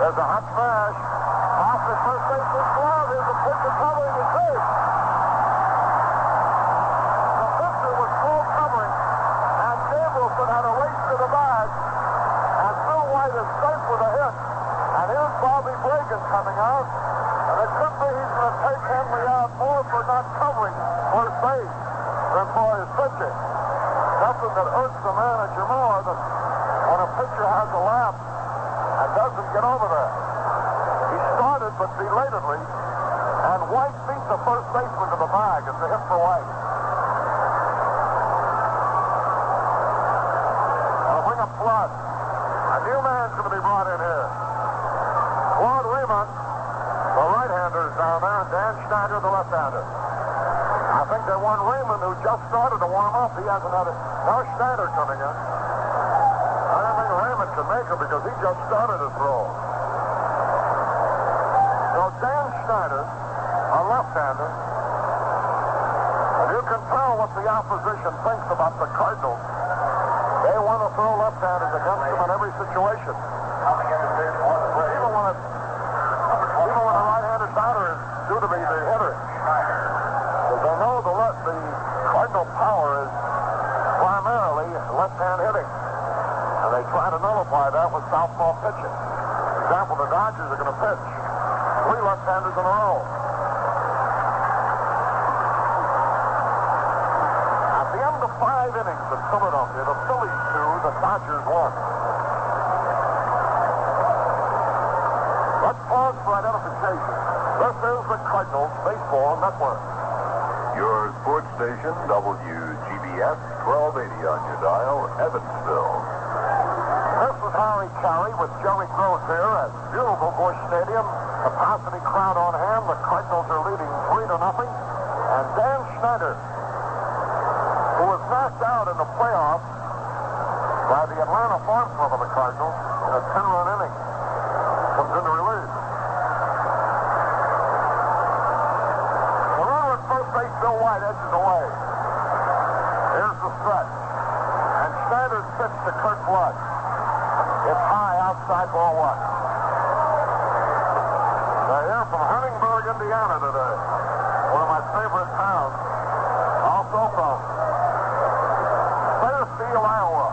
There's a hot smash. Off the first baseman's glove. Here's the pitcher covering his face. Had a race to the bag, and Bill White is safe with a hit. And here's Bobby Bragan coming out, and it could be he's going to take Henley out more for not covering first base than for his pitching. Nothing that hurts the manager more than when a pitcher has a lapse and doesn't get over there. He started, but belatedly, and White beat the first baseman to the bag. It's a hit for White. Flood. A new man's going to be brought in here. Claude Raymond, the right-hander, is down there, and Dan Schneider, the left-hander. I think they want Raymond, who just started to warm up. He hasn't had it. Now Schneider coming in. I don't think Raymond can make it because he just started his role. So Dan Schneider, a left-hander, and you can tell what the opposition thinks about the Cardinals. They want to throw left-handers against them in every situation. Even when a right-handed batter is due to be the hitter. Because they know the Cardinal power is primarily left-hand hitting. And they try to nullify that with southpaw pitching. For example, the Dodgers are going to pitch 3 left-handers in a row. At the end of 5 innings in Philadelphia, the Phillies 2, the Dodgers 1. Let's pause for identification. This is the Cardinals Baseball Network. Your sports station, WGBS, 1280 on your dial, Evansville. This is Harry Carey with Jerry Gross here at beautiful Busch Stadium. Capacity crowd on hand. The Cardinals are leading 3-0. And Dan Schneider, who was knocked out in the playoffs by the Atlanta Farm Club of the Cardinals in a 10-run inning, comes into relief. The runner at first base, Bill White, edges away. Here's the stretch. And Schneider's pitch to Kurt Flood. It's high outside ball 1. They're here from Huntingburg, Indiana today. One of my favorite towns. Also from Fairfield, Iowa.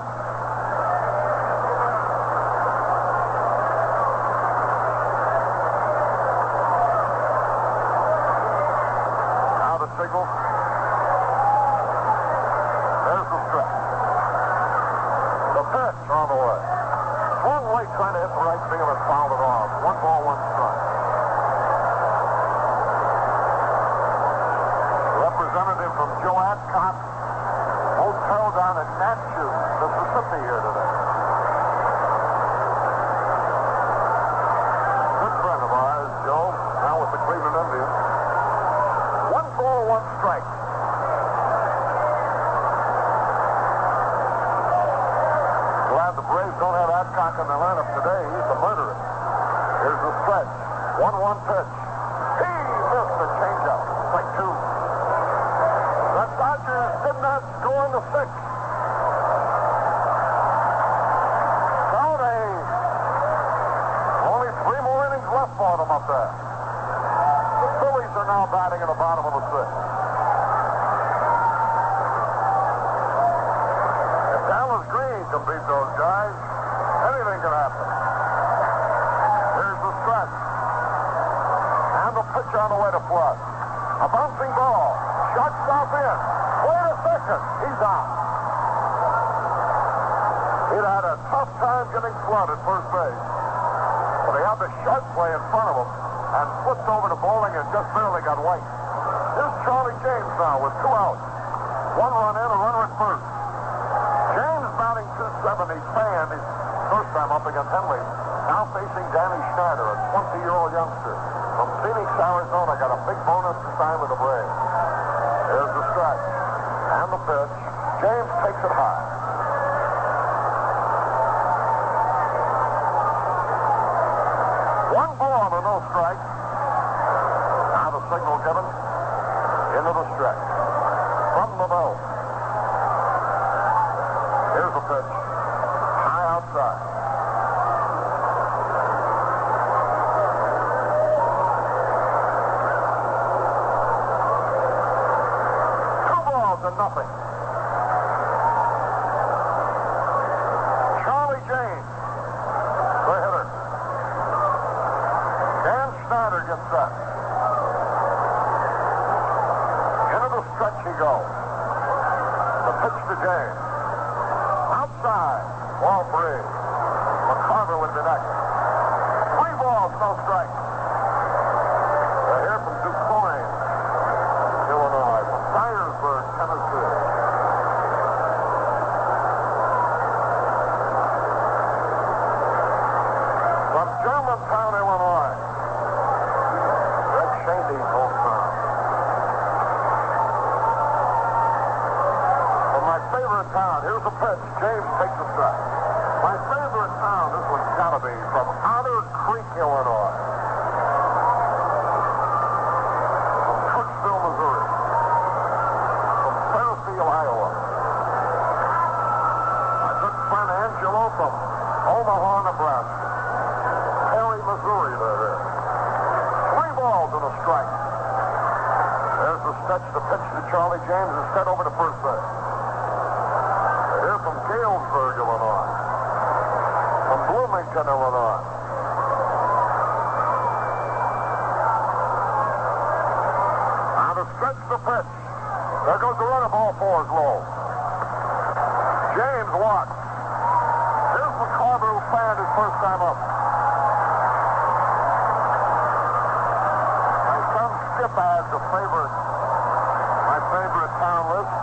Now the signal. There's the stretch. The pitch on the way. Swung late trying to hit the right field and fouled it off. 1 ball, 1 strike. Representative from Joe Adcock Hotel down in Natchez, Mississippi here today. Good friend of ours, Joe, now with the Cleveland Indians. 1 ball, 1 strike. Glad the Braves don't have Adcock in their lineup today. He's a murderer. Here's the stretch. 1-1 pitch. He missed the changeup. Strike 2. The Dodgers did not score in the 6th. So only 3 more innings left for them up there. The Phillies are now batting in the bottom of the 6th. If Dallas Green can beat those guys, anything can happen. Here's the stretch. And the pitch on the way to Flood. A bouncing ball. Shortstop in. Wait a second. He's out. He'd had a tough time getting Flood at first base. But he had the sharp play in front of him and flipped over to bowling and just barely got White. Here's Charlie James now with 2 outs. 1 run in, a runner at first. James batting .270, fanned his first time up against Henley. Now facing Danny Schneider, a 20-year-old youngster from Phoenix, Arizona. Got a big bonus to sign with the Braves. There's the strike. And the pitch. James takes it high. 1 ball and no strike. Now the signal given. Into the stretch. From the belt. Here's the pitch. High outside. Nothing. Charlie James, the hitter. Dan Schneider gets set. Into the stretch he goes. The pitch to James. Outside. Ball 3. McCarver with the next. 3 balls, no strike. They're here from DuQuoin, Illinois. From Dyersburg, Tennessee. From Germantown, Illinois. Red Shady's hometown. From my favorite town, here's the pitch. James takes the strike. My favorite town, this one's gotta be, from Otter Creek, Illinois. From Kirksville, Missouri. From Fairfield, Iowa. My Omaha, Nebraska. Perry, Missouri, that is. 3 balls and a strike. There's the stretch, the pitch to Charlie James is sent over to first base. Here from Galesburg, Illinois. From Bloomington, Illinois. Now to stretch the pitch. There goes the runner, ball 4 is low. James walks. Here's McCarver, who fanned his first time up. My son Skip adds my favorite town list.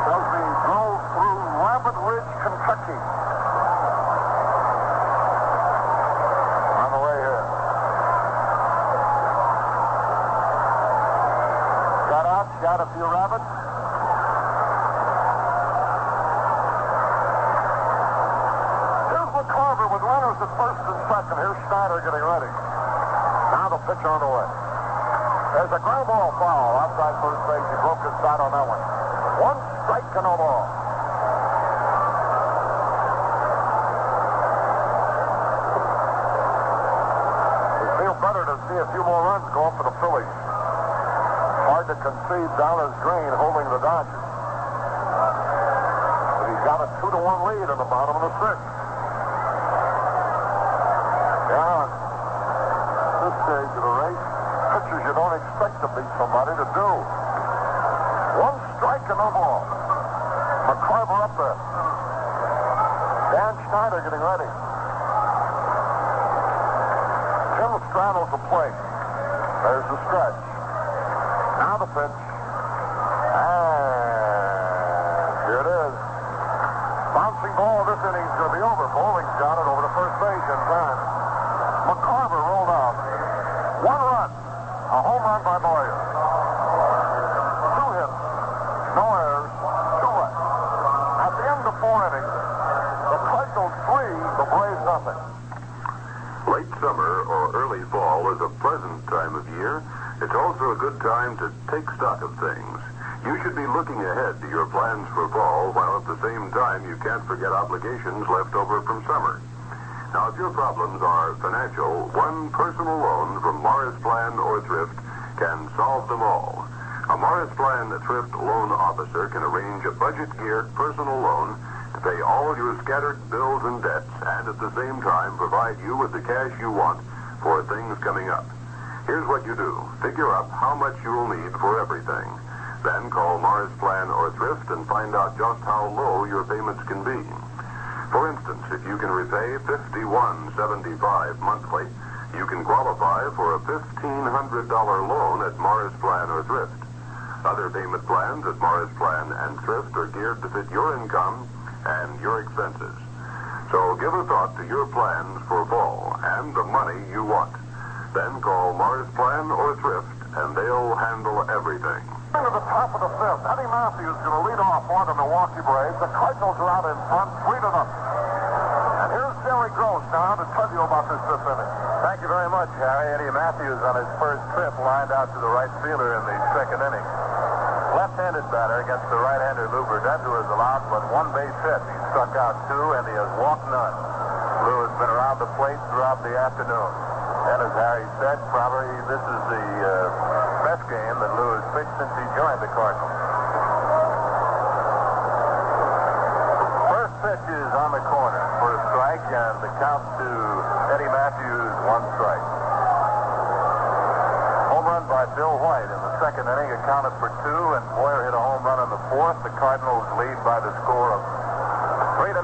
Tells me he drove through Rabbit Ridge, Kentucky. On the way here. Got out, shot a few rabbits. Carver with runners at first and second. Here's Schneider getting ready. Now the pitch on the way. There's a ground ball foul outside first base. He broke his side on that one. 1 strike to no ball. We feel better to see a few more runs go up for the Phillies. Hard to concede Dallas Green holding the Dodgers. But he's got a 2-1 lead in the bottom of the 6th. Yeah, this stage of the race, pitchers you don't expect to beat somebody to do. 1 strike and no ball. McCarver up there. Dan Schneider getting ready. Tim straddles the plate. There's the stretch. Now the pitch. And here it is. Bouncing ball this inning's going to be over. Bowling's got it over to first base in time. McCarver rolled out. 1 run. A home run by Boyer. 2 hits. No errors. 2 runs. At the end of 4 innings, the Cardinals 3, the Braves nothing. Late summer or early fall is a pleasant time of year. It's also a good time to take stock of things. You should be looking ahead to your plans for fall, while at the same time you can't forget obligations left over from summer. Now, if your problems are financial, one personal loan from Morris Plan or Thrift can solve them all. A Morris Plan Thrift loan officer can arrange a budget-geared personal loan to pay all your scattered bills and debts, and at the same time provide you with the cash you want for things coming up. Here's what you do. Figure up how much you will need for everything. Then call Morris Plan or Thrift and find out just how low your payments can be. For instance, if you can repay $51.75 monthly, you can qualify for a $1,500 loan at Morris Plan or Thrift. Other payment plans at Morris Plan and Thrift are geared to fit your income and your expenses. So give a thought to your plans for fall and the money you want. Then call Morris Plan or Thrift, and they'll handle everything. To the top of the 5th, Eddie Matthews is going to lead off for the Milwaukee Braves. The Cardinals are out in front, 3-0. And here's Jerry Gross now to tell you about this 5th inning. Thank you very much, Harry. Eddie Matthews on his first trip lined out to the right fielder in the 2nd inning. Left-handed batter against the right-hander Lew Burdette, who has allowed but 1 base hit. He struck out 2, and he has walked none. Lew has been around the plate throughout the afternoon. And as Harry said, probably this is the best game that Lew has pitched since he joined the Cardinals. First pitch is on the corner for a strike, and the count to Eddie Matthews, 1 strike. Home run by Bill White in the 2nd inning accounted for 2, and Boyer hit a home run in the 4th. The Cardinals lead by the score of 3-0.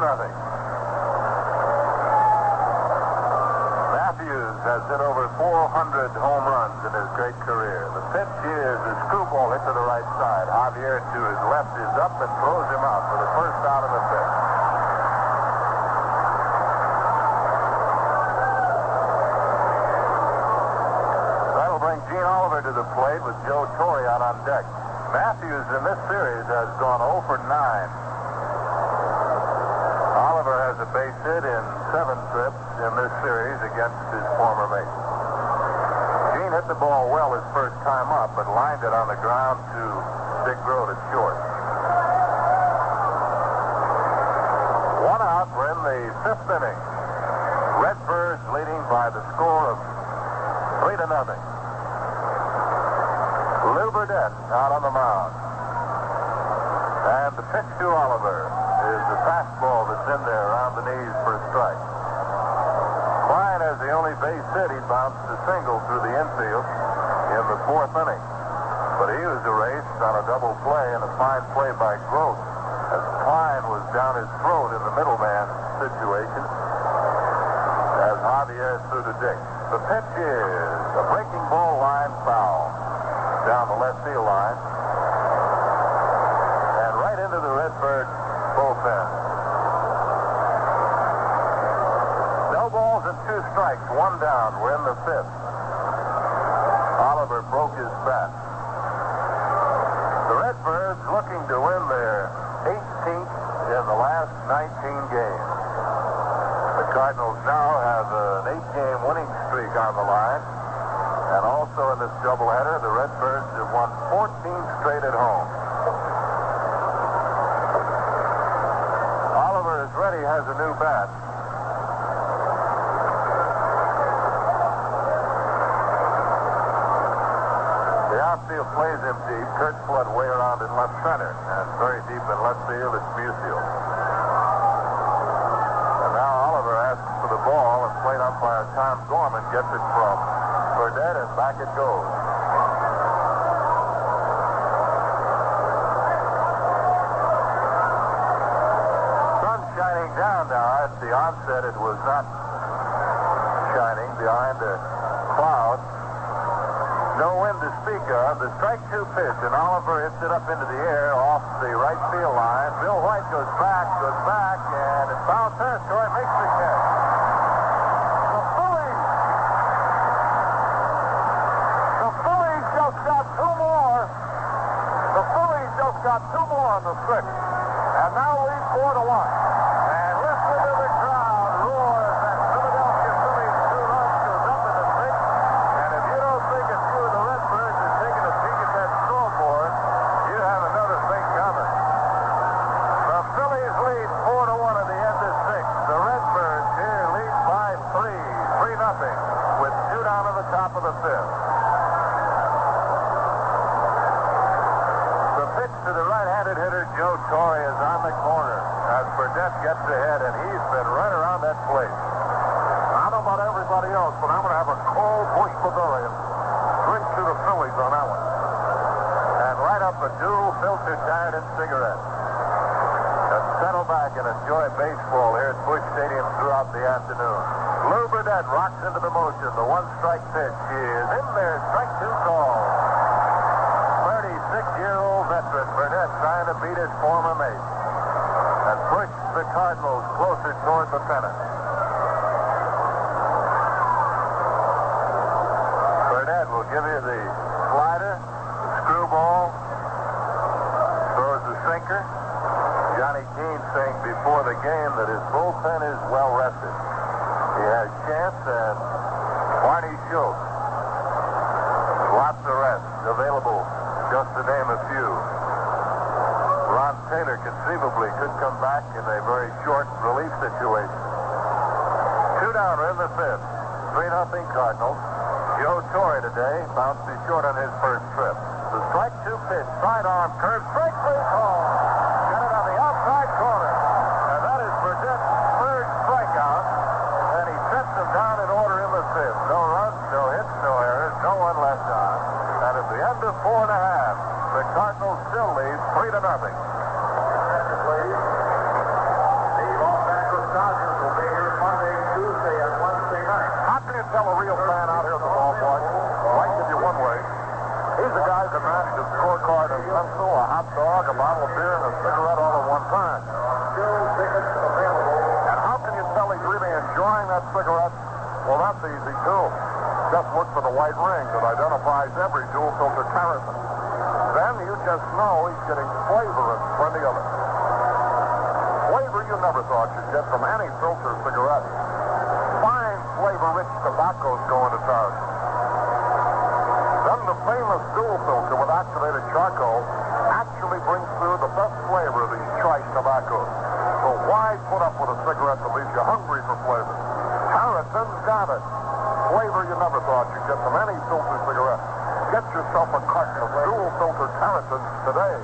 Matthews has hit over 400 home runs in his great career. The pitch is a screwball hit to the right side. Javier to his left is up and throws him out for the first out of the 5th. That'll bring Gene Oliver to the plate with Joe Torre out on deck. Matthews in this series has gone 0 for 9. Oliver has a base hit in 7 trips in this series against his former mate. Gene hit the ball well his first time up, but lined it on the ground to Dick Grote at short. One out. We're in the fifth inning. Redbirds leading by the score of 3-0. Lew Burdette out on the mound. And the pitch to Oliver is the fastball that's in there around the knees for a strike. Klein has the only base hit. He bounced a single through the infield in the fourth inning. But he was erased on a double play and a fine play by Gross as Klein was down his throat in the middleman situation as Javier threw to Dick. The pitch is a breaking ball line foul down the left field line and right into the Redbird bullpen. No balls and 2 strikes, 1 down. We're in the fifth. Oliver broke his bat. The Redbirds looking to win their 18th in the last 19 games. The Cardinals now have an 8-game winning streak on the line. And also in this doubleheader, the Redbirds have won 14 straight at home. Oliver is ready, has a new bat. The outfield plays him deep. Kurt Flood way around in left center. And very deep in left field, it's Musial. And now Oliver asks for the ball, and plate umpire Tom Gorman gets it from Burdette, and back it goes. Sun shining down now. At the onset, it was not shining behind a cloud. No wind to speak of. The strike 2 pitch, and Oliver hits it up into the air off the right field line. Bill White goes back, and in foul territory makes the catch. The Phillies just got 2 more. The Phillies just got 2 more on the 6th, and now lead 4-1. And listen to the crowd roars that Philadelphia Phillies 2 runs goes up in the 6th. And if you don't think a few of the Redbirds are taking a peek at that scoreboard, you have another thing coming. The Phillies lead 4-1 at the end of 6th. The Redbirds here lead by 3-0, with 2 down to the top of the 5th. The pitch to the right-handed hitter, Joe Torre, is on the corner as Burdette gets ahead, and he's been right around that plate. I don't know about everybody else, but I'm going to have a cold Busch Pavilion drink to the Phillies on that one. And light up a dual filtered diet and cigarette. And settle back and enjoy baseball here at Busch Stadium throughout the afternoon. Lew Burdette rocks into the motion. The 1-strike pitch is in there. Strike 2 call. 36-year-old veteran Burdette trying to beat his former mate and push the Cardinals closer toward the pennant. Burdette will give you the slider, the screwball, throws the sinker. Johnny Keane saying before the game that his bullpen is well rested. He has Chance and Barney Schultz. Lots of rest available, just to name a few. Ron Taylor conceivably could come back in a very short relief situation. 2 down in the 5th. 3-0 Cardinals. Joe Torre today bounced short on his first trip. The strike 2 pitch, sidearm curve, strike 3 call. Got it on the outside corner. And that is Burdette's 3rd strikeout. And he sets them down in order in the 5th. No runs, no hits, no errors, no one left on. And at the end of 4 1/2, the Cardinals still lead 3-0. The Los Angeles Dodgers will be here Monday, Tuesday, and Wednesday night. How can you tell a real fan out here at the ballpark? Well, I can give you one way. He's the guy that managed a scorecard, a pencil, a hot dog, a bottle of beer, and a cigarette all at one time. Still tickets available. And how can you tell he's really enjoying that cigarette? Well, that's easy, too. Just look for the white ring that identifies every dual-filter Carrison. Then you just know he's getting flavor and plenty of it. Flavor you never thought you'd get from any filter cigarette. Fine, flavor-rich tobaccos go into town. Then the famous dual filter with activated charcoal actually brings through the best flavor of these choice tobaccos. So why put up cigarette that leaves you hungry for flavor. Harrison's got it. Flavor you never thought you'd get from any filter cigarette. Get yourself a carton of dual-filtered Harrisons today.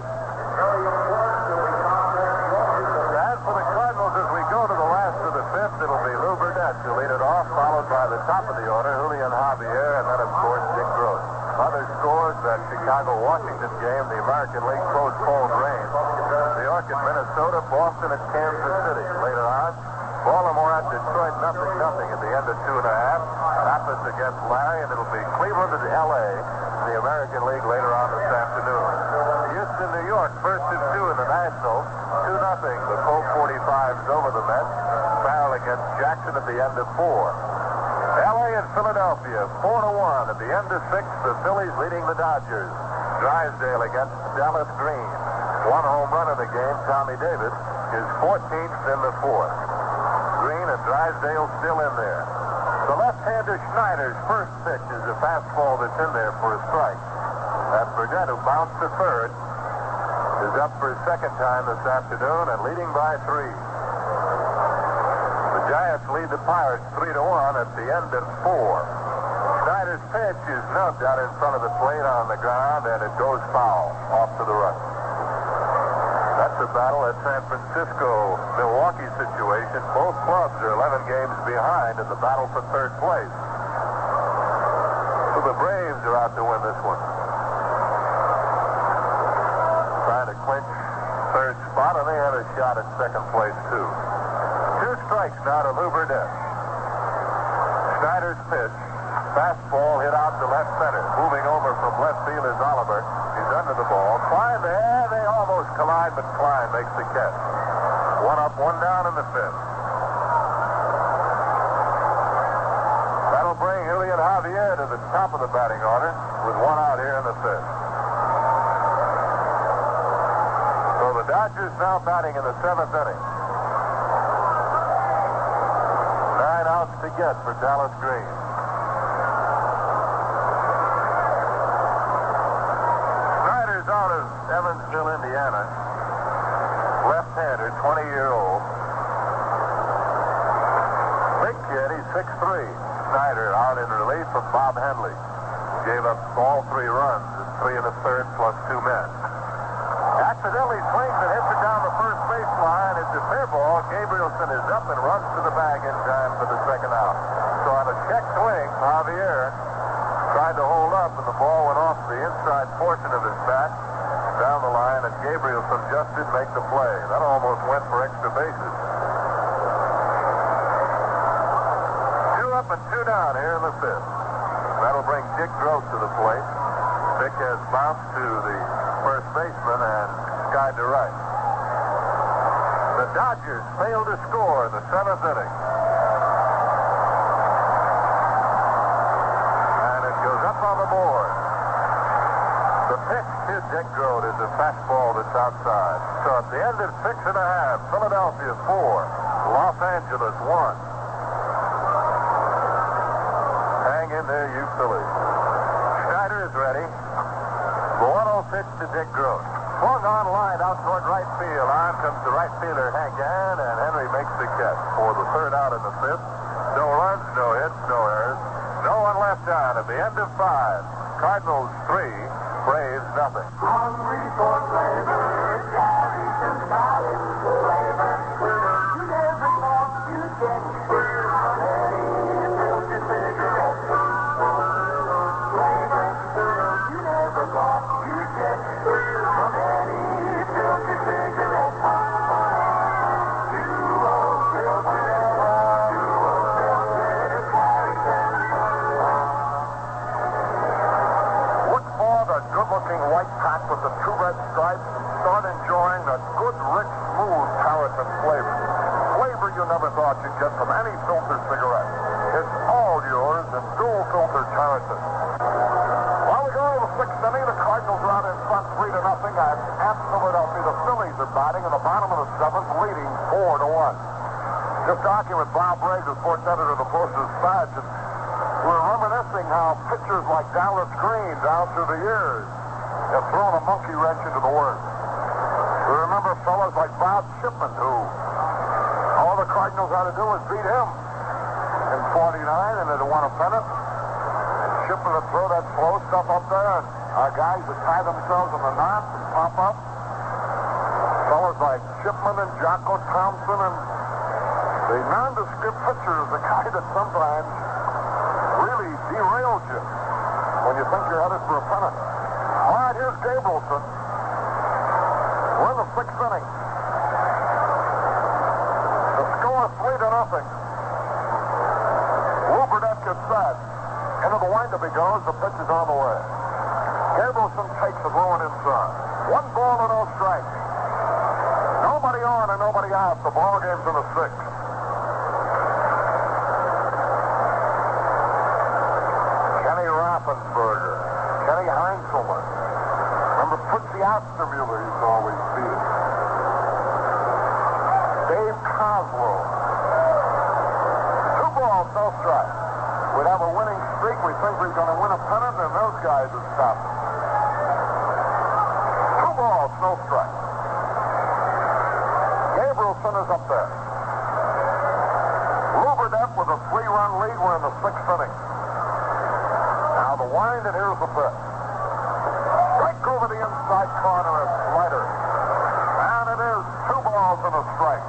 As for the Cardinals, as we go to the last of the fifth, it'll be Lew Burdette to lead it off, followed by the top of the order, Julian Javier, and then, of course, Dick Gross. Other scores, that Chicago-Washington game, the American League postponed rain. New York at Minnesota, Boston at Kansas City. Later on, Baltimore at Detroit, 0-0 at the end of 2.5. Pappas against Larry, and it'll be Cleveland at L.A. in the American League later on this afternoon. Houston, New York, first and 2 in the National. 2-0, the Colt 45s over the Mets. Farrell against Jackson at the end of 4. L.A. and Philadelphia, 4-1 at the end of 6. The Phillies leading the Dodgers. Drysdale against Dallas Green. 1 home run in the game, Tommy Davis, his 14th in the 4th. Green and Drysdale still in there. The left-hander Schneider's first pitch is a fastball that's in there for a strike. That Burdette, who bounced to third, is up for his second time this afternoon and leading by 3. The Giants lead the Pirates 3-1 at the end of 4. Schneider's pitch is nubbed out in front of the plate on the ground, and it goes foul off to the right. That's a battle at San Francisco-Milwaukee situation. Both clubs are 11 games behind in the battle for third place. So the Braves are out to win this one. Trying to clinch third spot, and they have a shot at second place, too. 2 strikes now to Lew Burdette. Schneider's pitch. Fastball hit out to left center. Moving over from left field is Oliver. He's under the ball. Klein there. They almost collide, but Klein makes the catch. 1 up, 1 down in the 5th. That'll bring Julian Javier to the top of the batting order with 1 out here in the 5th. So the Dodgers now batting in the 7th inning. 9 outs to get for Dallas Green. Out of Evansville, Indiana. Left-hander, 20-year-old. Big kid, he's 6'3". Snyder out in relief from Bob Henley. Gave up all 3 runs, 3 in the 3rd plus 2 men. Accidentally swings and hits it down the first baseline. It's a fair ball. Gabrielson is up and runs to the bag in time for the second out. So on a check swing, Javier tried to hold up, and the ball went off the inside portion of his bat down the line, and Gabrielson just didn't make the play. That almost went for extra bases. 2 up and 2 down here in the 5th. That'll bring Dick Gross to the plate. Dick has bounced to the first baseman and skied to right. The Dodgers fail to score in the 7th inning. Up on the board. The pitch to Dick Gross is a fastball that's outside. So at the end of 6.5, Philadelphia 4, Los Angeles 1. Hang in there, you Phillies. Schneider is ready. The 1-0 pitch to Dick Gross. Swung on line out toward right field. On comes the right fielder, Hank Aaron, and Henry makes the catch for the 3rd out in the 5th. No runs, no hits, no errors. No one left on at the end of 5. Cardinals 3, Braves nothing. Hungry for flavor, carries and solid flavor. You never thought you'd get honey, filter cigarette. Flavor, you never thought you'd get from any filter cigarette. Good-looking white pack with the 2 red stripes and start enjoying the good, rich, smooth Harrison flavor. Flavor you never thought you'd get from any filtered cigarette. It's all yours in dual-filtered Harrison. While we go to the 6th inning, the Cardinals are out in front 3-0 at Philadelphia. The Phillies are batting in the bottom of the 7th, leading 4-1. Just talking with Bob Ray, the sports editor of the Post-Dispatch, and we're reminiscing how pitchers like Dallas Green down through the years have thrown a monkey wrench into the works. We remember fellows like Bob Shipman, who All the Cardinals had to do was beat him in 49, and they'd have won a pennant. And Shipman would throw that slow stuff up there, and our guys would tie themselves in the knots and pop up. Fellas like Shipman and Jocko Thompson, and the nondescript pitcher is the guy that sometimes really derails you when you think you're headed for a pennant. All right, here's Gabrielson. We're in the 6th inning. The score 3-0. Lew Burdette gets set. Into the windup he goes. The pitch is on the way. Gabrielson takes it low and inside. 1 ball and no strike. Nobody on and nobody out. The ball game's in the 6th. Kenny Raffensperger. Kenny Heinzelman. Remember Fritzy Ostermuller used to always beat it. Dave Coslow. 2 balls, no strike. We'd have a winning streak. We think we're going to win a pennant, and those guys would stop it. 2 balls, no strike. Gabrielson is up there. Lew Burdette with a 3-run lead. We're in the 6th inning. Now the wind, and here's the pitch. Strike over the inside corner, a slider. And it is 2 balls and a strike.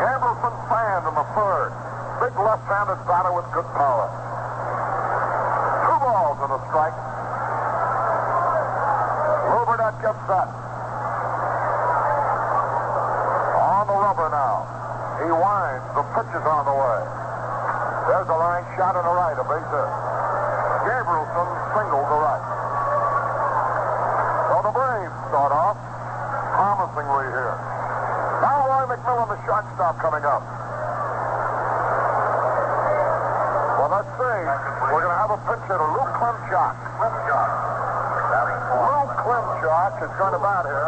Gabrielson fanned in the 3rd. Big left-handed batter with good power. 2 balls and a strike. Lew Burdette gets set. On the rubber now. He winds. The pitch is on the way. There's a line shot in the right, a base hit. Gabrielson singled to right. So the Braves start off promisingly here. Now Roy Mcmillan, the shortstop, coming up. Well, let's see. We're going to have a pitch hitter, Lew Klimchak. Lew Klimchak is going to bat here.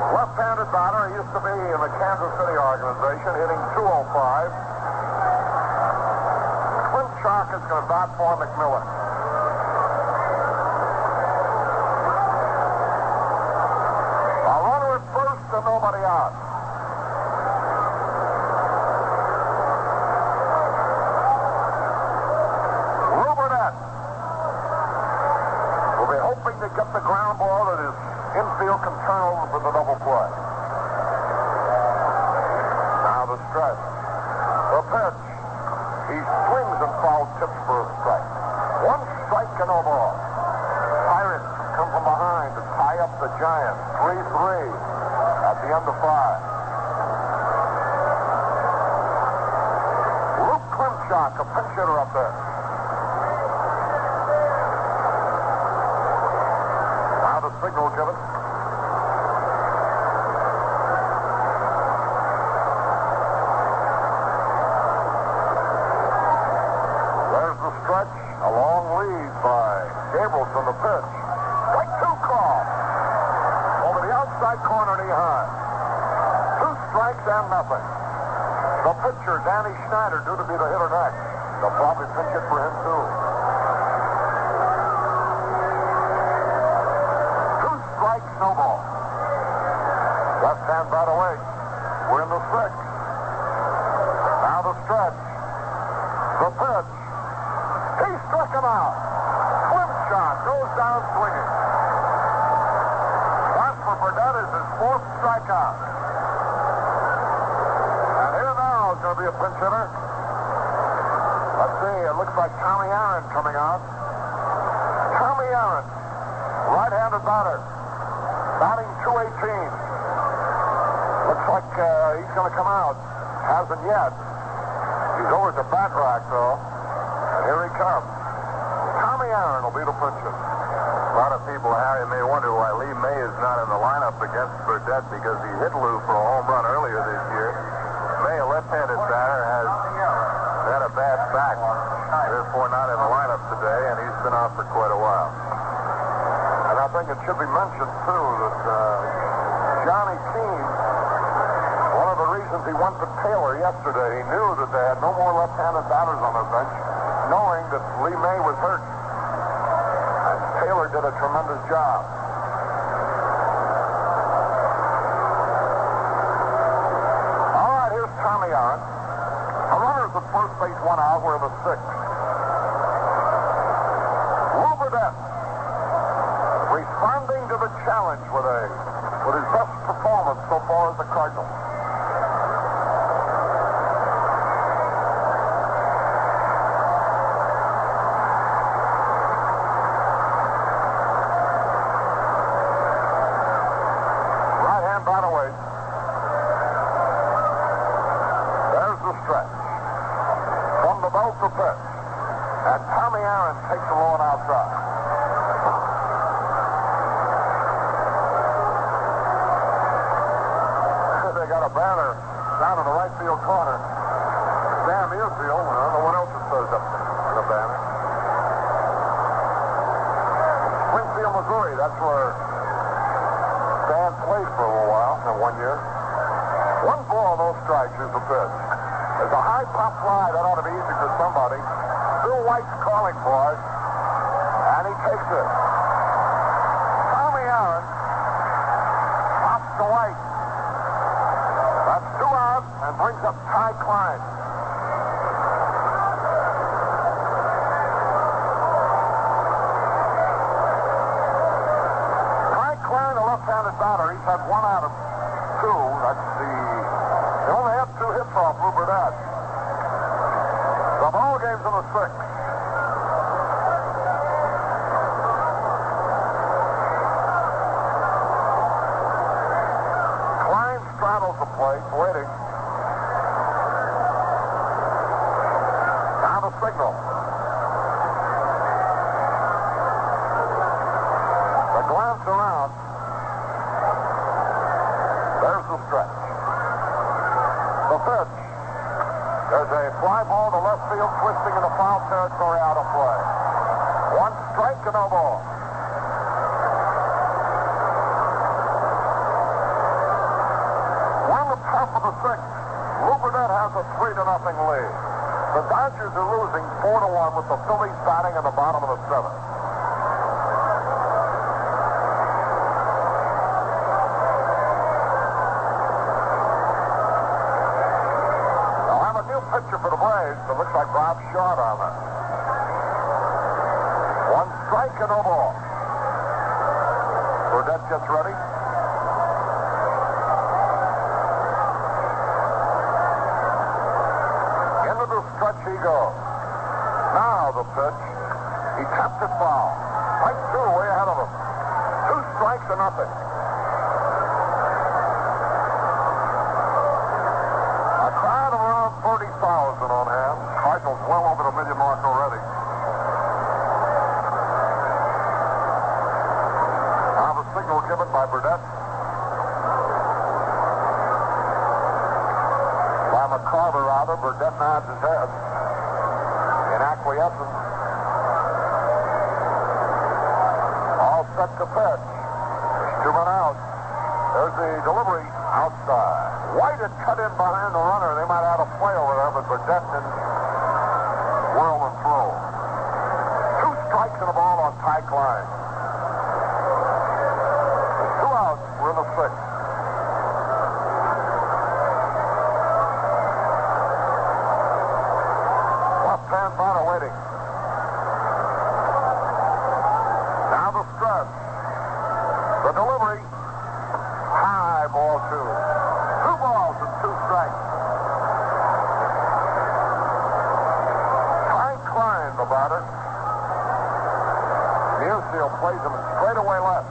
Left-handed batter. He used to be in the Kansas City organization, hitting .205. Klimchak is going to bat for McMillan. A runner at first and nobody out. Lew Burdette will be hoping to get the ground ball that his infield can turn over for the double play. Now the stretch. The pitch. He swings and foul tips for a strike. 1 strike and no ball. Pirates come from behind to tie up the Giants. 3-3 at the end of 5. Lew Klimchak, a pinch hitter up there. Now the signal given. There's the stretch. A long lead by Gabrielson, the pitch. Strike 2 call. Over the outside corner, knee high. 2 strikes and nothing. The pitcher, Danny Schneider, due to be the hitter next. They'll probably pinch it for him, too. 2 strikes, no ball. Left-hand bat away. We're in the 6th. Now the stretch. The pitch. He struck him out. Klimchak goes down swinging. That for Burdette is his 4th strikeout. And here now is going to be a pinch hitter. Let's see, it looks like Tommy Aaron coming out. Tommy Aaron, right-handed batter, batting .218. Looks like he's going to come out. Hasn't yet. He's over at the bat rack, though. And here he comes. Tommy Aaron will be the pitcher. A lot of people, Harry, may wonder why Lee May is not in the lineup against Burdette because he hit Lew for a home run earlier this year. May, a left-handed batter, has had a bad back, therefore not in the lineup today, and he's been out for quite a while. And I think it should be mentioned, too, that Johnny Keene, one of the reasons he went to Taylor yesterday, he knew that they had no more left-handed batters on their bench, knowing that Lee May was hurt. And Taylor did a tremendous job. Tommy Aaron. The runners at first base, one out. We're in the sixth. Lew Burdette responding to the challenge with his best performance so far as the Cardinals. And Tommy Aaron takes the low and outside. They got a banner down in the right field corner. Sam Infield. I don't know what else it says up in the banner. Springfield, Missouri. That's where Stan played for a little while, in 1 year. One ball, no strikes is the pitch. There's a high pop fly. That ought to be easy for somebody. Bill White's calling for it, and he takes it. Tommy Aaron pops to White. That's 2 out and brings up Ty Klein. Ty Klein, a left-handed batter, he's had 1 out of 2. They only have 2 hits off Lew Burdette. The ball game's in the 6th. Klein straddles the plate, waiting. Now the signal. The glance around. There's the stretch. The pitch. There's a fly ball to left field, twisting into foul territory, out of play. 1 strike and no ball. We're in the top of the 6th. Lew Burdette has a 3-0 lead. The Dodgers are losing 4-1 with the Phillies batting in the bottom of the 7th. Pitcher for the Braves, but looks like Bob Short on it. 1 strike and no ball. Burdette gets ready. Into the stretch he goes. Now the pitch. He tapped it foul. Strike 2 way ahead of him. 2 strikes and nothing. A crowd of around 30,000 on hand. Cardinals well over the 1 million mark already. Now the signal given by Burdette. By McCarver, rather. Burdette nods his head in acquiescence. All set to pitch. There's 2 men out. There's the delivery outside. White had cut in behind the runner. They might have had a play over there, but Burdette didn't whirl and throw. 2 strikes and a ball on Ty Klein. 2 outs. We're in the 6th. Left-hand batter waiting. Now the stretch. The delivery. High ball 2. 2 balls and 2 strikes. Ty Klein, the batter. The infield plays him straight away left.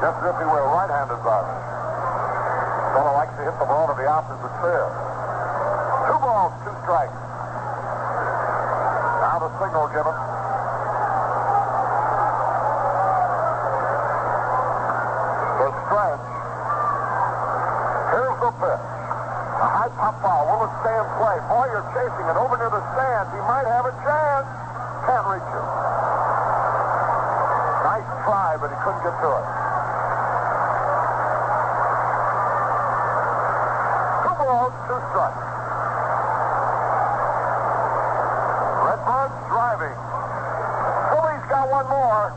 Just as if he were a right-handed batter. Fellow likes to hit the ball to the opposite field. 2 balls, 2 strikes. Now the signal given. The stretch. Here's the pitch. A high pop foul. Will it stay in play? Boyer chasing it over near the stands. He might have a chance. Can't reach it. Nice try, but he couldn't get to it. 2 balls, 2 strikes. Redbirds driving. Phillies got 1 more.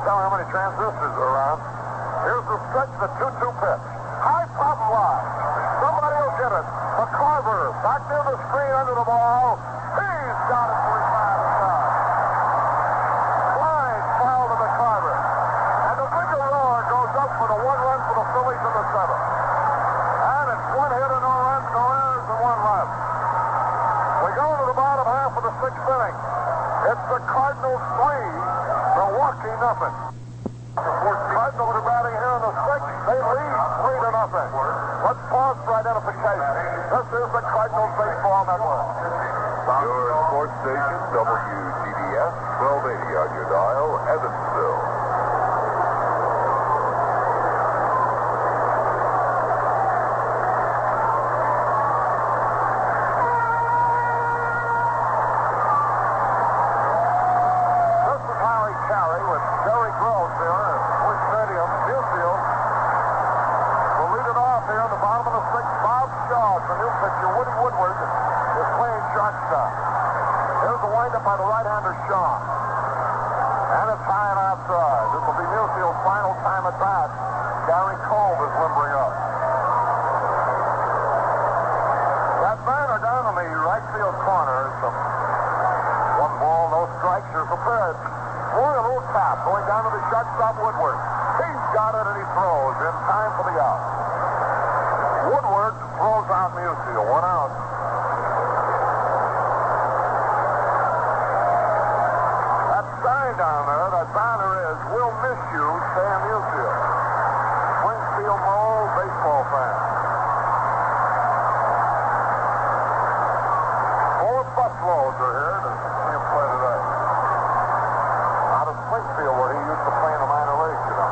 tell how many transistors are around. Here's the stretch, the 2-2 pitch. High pop fly. Somebody will get it. McCarver back near the screen under the ball. He's got it for his man inside. Line foul to McCarver. And the big roar goes up for the 1 run for the Phillies in the 7th. And it's 1 hitter, no runs, no errors, and 1 left. We go to the bottom half of the 6th inning. It's the Cardinals 3, Milwaukee nothing. The Cardinals are batting here in the 6th. They lead 3-0. Let's pause for identification. This is the Cardinals Baseball Network. Your sports station, WGBS, 1280 on your dial, Evansville. This is Harry Carey with Jerry Groves here at Busch Stadium. Newfield will lead it off here in the bottom of the 6th. Bob Shaw, the new pitcher. Woody Woodward is playing shortstop. Here's the windup by the right-hander Shaw. And it's high and outside. This will be Newfield's final time at bat. Gary Cole is limbering up. That banner down in the right field corner is 1 ball, no strikes. Here's the pitch. Throwing a little tap going down to the shortstop Woodward. He's got it and he throws in time for the out. Woodward throws out Newfield. 1 out. That sign down there, that banner is, "We'll miss you, Sam Newfield." Springfield Mole baseball fan. 4 Buffaloes are here to see him play today. Out of Springfield, where he used to play in the minor leagues, you know.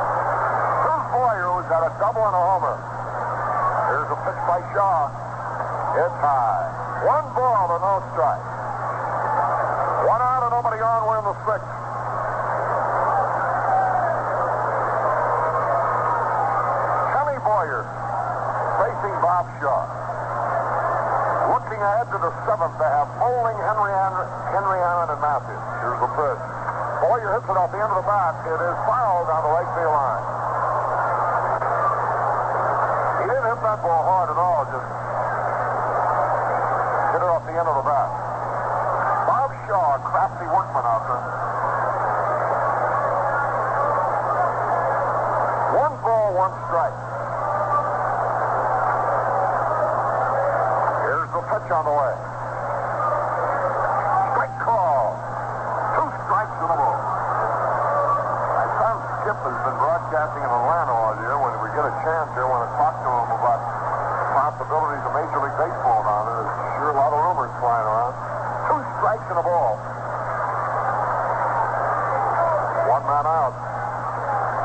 Here's Boyer, who's got a double and a homer. Here's a pitch by Shaw. It's high. 1 ball and no strike. 1 out and nobody on. We're in the 6th. Kenny Boyer facing Bob Shaw. Looking ahead to the 7th, they have Bowling, Henry Allen, and Matthews. Here's the pitch. Boyer hits it off the end of the bat. It is fouled down the right field line. He didn't hit that ball hard at all, just hit it off the end of the bat. Bob Shaw, crafty workman out there. 1 ball, 1 strike. Here's the pitch on the way. Strike call. 2 strikes in a row. My son Skip has been broadcasting in Atlanta all year. When we get a chance here, when I talk to him about possibilities of Major League Baseball down there, there's sure a lot of rumors flying around. 2 strikes in a ball. 1 man out.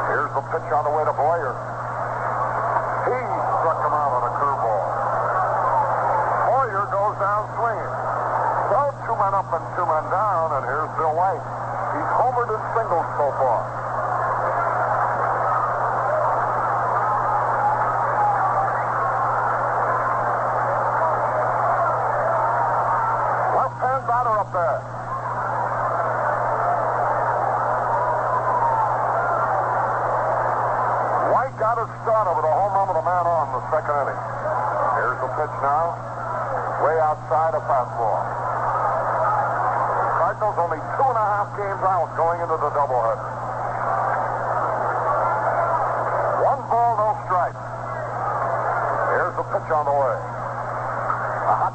Here's the pitch on the way to Boyer. He struck him out on a curveball. Boyer goes down swinging. So 2 men up and 2 men down, and here's Bill White. He's homered in singles so far. Left-hand batter up there. White got his starter with a home run with a man on in the 2nd inning. Here's the pitch now. Way outside a fastball. Cardinals only 2.5 games out going into the doubleheader. 1 ball, no strikes. Here's the pitch on the way. A hot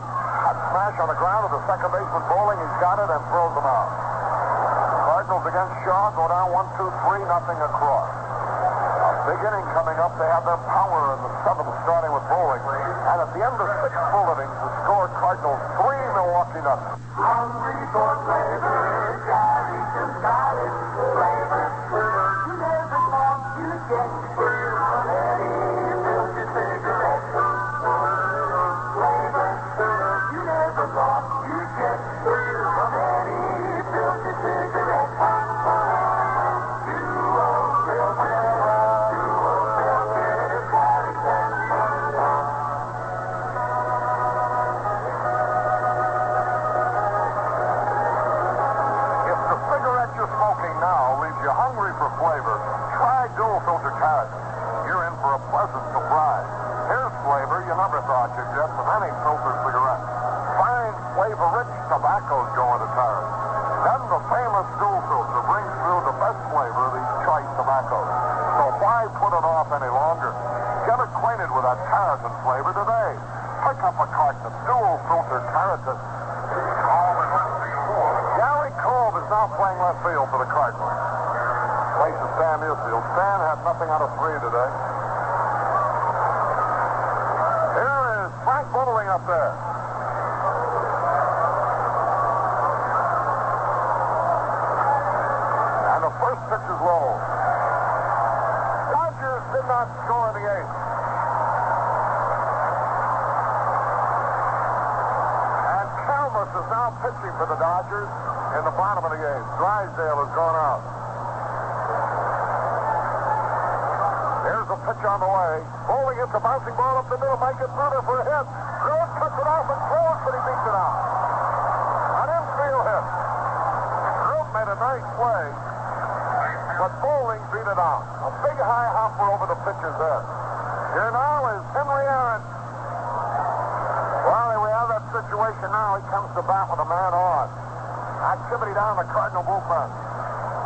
smash on the ground to the second baseman Bowling. He's got it and throws him out. Cardinals against Shaw go down 1-2-3, nothing across. Big inning coming up. They have their power in the 7th, starting with Bowling. And at the end of 6 full innings, the score Cardinals 3, Milwaukee nothing. Hungry for flavor, Gary just got it. Flavor, you never thought you'd get from any filthy cigarette. Flavor, you never thought you'd get from any filthy cigarette. Smoking now leaves you hungry for flavor. for a pleasant surprise. Here's flavor you never thought you'd get from any filtered cigarette. Fine, flavor-rich tobaccos go into tires. Then the famous dual filter brings through the best flavor of these choice tobaccos. So why put it off any longer? Get acquainted with that Tarleton flavor today. Pick up a carton of dual filtered Tarleton. Gary Cove is now playing left field for the Cardinals. Places Stan Musial. Stan had nothing out of 3 today. Here is Frank Buttling up there. And the first pitch is low. Dodgers did not score in the 8th. And Calmus is now pitching for the Dodgers in the bottom of the 8th. Drysdale has gone out. Here's a pitch on the way. Bowling hits a bouncing ball up the middle. Might get through there for a hit. Grove cuts it off and throws, but he beats it out. An infield hit. Grove made a nice play, but Bowling beat it out. A big high hopper over the pitchers there. Here now is Henry Aaron. Well, we have that situation now. He comes to bat with a man on. Activity down the Cardinal bullpen.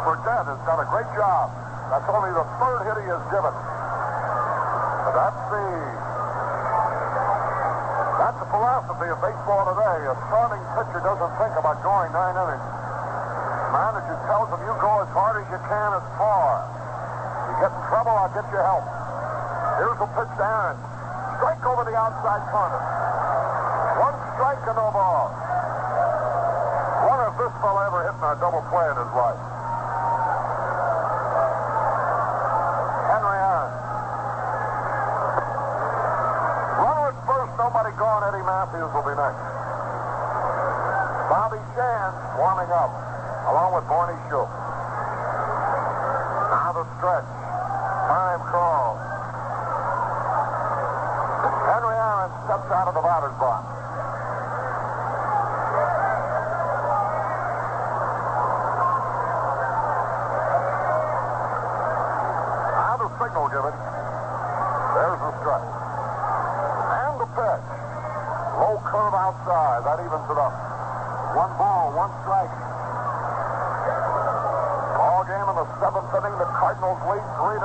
Burdette has done a great job. That's only the 3rd hit he has given. But that's the philosophy of baseball today. A starting pitcher doesn't think about going 9 innings. The manager tells him, you go as hard as you can as far. You get in trouble, I'll get you help. Here's a pitch to Aaron. Strike over the outside corner. 1 strike and no ball. One of this fella ever hit in a double play in his life. Henry Aaron. Runner at first, nobody gone. Eddie Matthews will be next. Bobby Shan warming up, along with Barney Schultz. Now the stretch. Time call. Henry Aaron steps out of the batter's box. Signal given. There's the strike. And the pitch. Low curve outside. That evens it up. 1 ball, 1 strike. Ball game in the 7th inning. The Cardinals lead 3-0.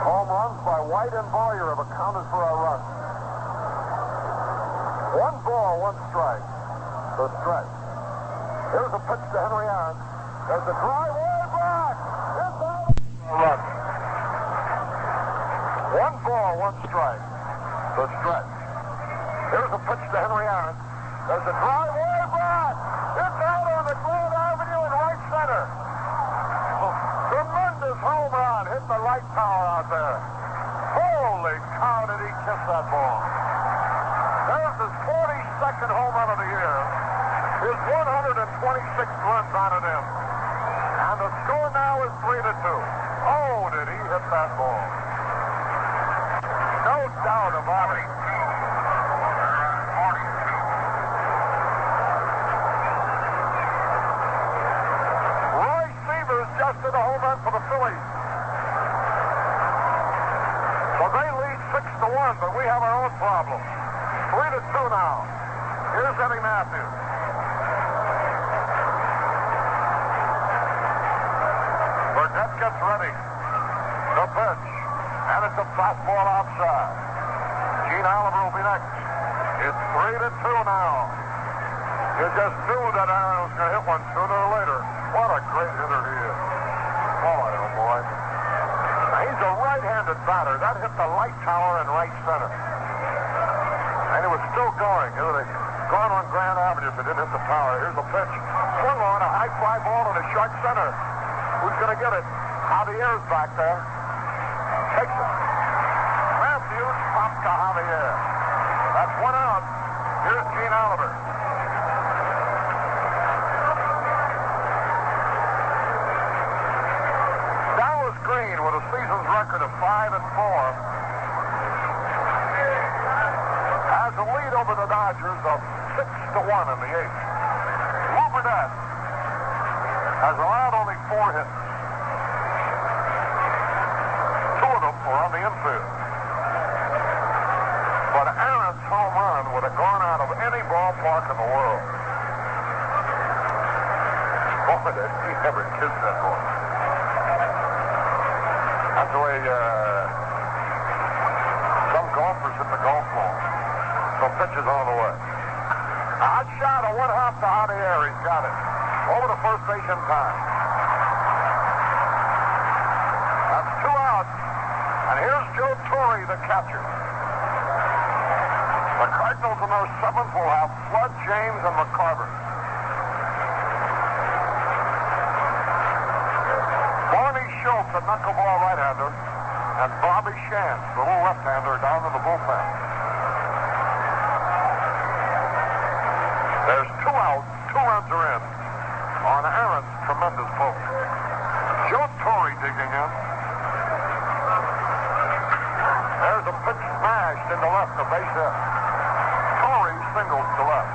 Home runs by White and Boyer have accounted for our run. 1 ball, 1 strike. The stretch. Here's a pitch to Henry Aaron. There's a drive way back. It's out. Run. 1 ball, 1 strike. The stretch. Here's a pitch to Henry Aaron. There's a drive way back. It's out on the Grand Avenue in right center. Tremendous home run. Hit the light tower out there. Holy cow, did he kiss that ball. There's his 42nd home run of the year. His 126th run batted in. And the score now is 3-2. Oh, did he hit that ball? No doubt about it. Roy Sievers just did a home run for the Phillies. So they lead 6-1, but we have our own problem. 3-2 now. Here's Eddie Matthews. Burdette gets ready. The pitch. And it's a fastball outside. Gene Oliver will be next. It's 3-2 now. You just knew that Aaron was going to hit one sooner or later. What a great hitter he is. Boy, oh boy. Now, he's a right-handed batter. That hit the light tower in right center. And it was still going. It would have gone on Grand Avenue if it didn't hit the tower. Here's the pitch. Swung on a high fly ball in the short center. Who's going to get it? Javier's back there. Takes it. Matthews pops to Javier. That's 1 out. Here's Gene Oliver. Dallas Green with a season's record of 5-4 has a lead over the Dodgers of 6-1 in the 8th. Lew Burdette has allowed only 4 hits. 2 mark in the world. Boy, did he ever kiss that ball. That's the way some golfers hit the golf ball. So pitch is on the way. A hot shot, a one-hop to hot air. He's got it. Over to first base in time. That's 2 outs. And here's Joe Torre, the catcher. The Cardinals in their 7th will have Flood, James, and McCarver. Barney Schultz, a knuckleball right-hander, and Bobby Shantz, the little left-hander, down in the bullpen. There's 2 outs, 2 runs are in on Aaron's tremendous poke. Joe Torre digging in. There's a pitch smashed into left, a base hit. Torre singles to left.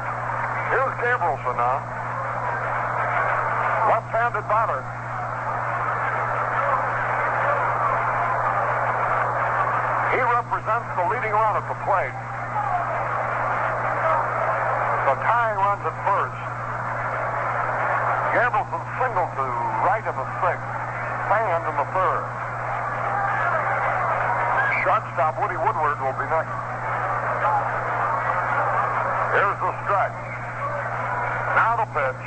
Here's Gabrielson now. Left-handed batter. He represents the leading run at the plate. The tying runs at first. Gabrielson singled to right in the 6th. Fanned in the 3rd. Shortstop Woody Woodward will be next. Here's the stretch. Now the pitch.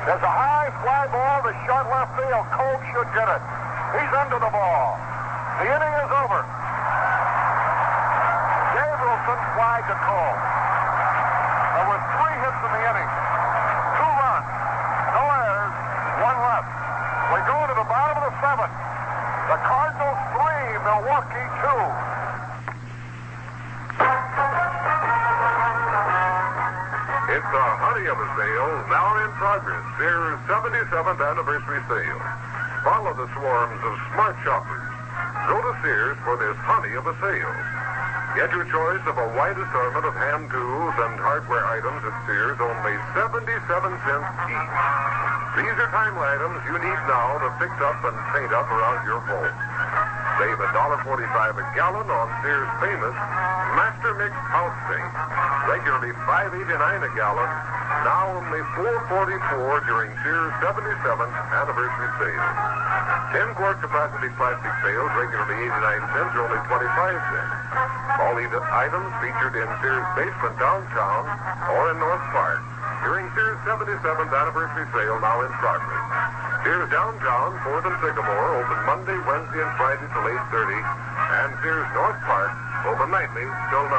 There's a high fly ball to short left field. Cole should get it. He's under the ball. The inning is over. Gabrielson flied to Cole. There were 3 hits in the inning. 2 runs. No errors. 1 left. We go to the bottom of the 7th. The Cardinals 3, Milwaukee 2. It's the honey of a sale, now in progress. Sears' 77th anniversary sale. Follow the swarms of smart shoppers. Go to Sears for this honey of a sale. Get your choice of a wide assortment of hand tools and hardware items at Sears, only 77 cents each. These are timely items you need now to fix up and paint up around your home. Save $1.45 a gallon on Sears' famous Master Mix House Paint. Regularly $5.89 a gallon, now only $4.44 during Sears' 77th anniversary sale. 10-quart capacity plastic pails, regularly 89 cents, or only 25 cents. All these items featured in Sears' basement downtown or in North Park during Sears' 77th anniversary sale, now in progress. Sears downtown, 4th and Sycamore, open Monday, Wednesday, and Friday till 8:30, and Sears North Park, open nightly till 9.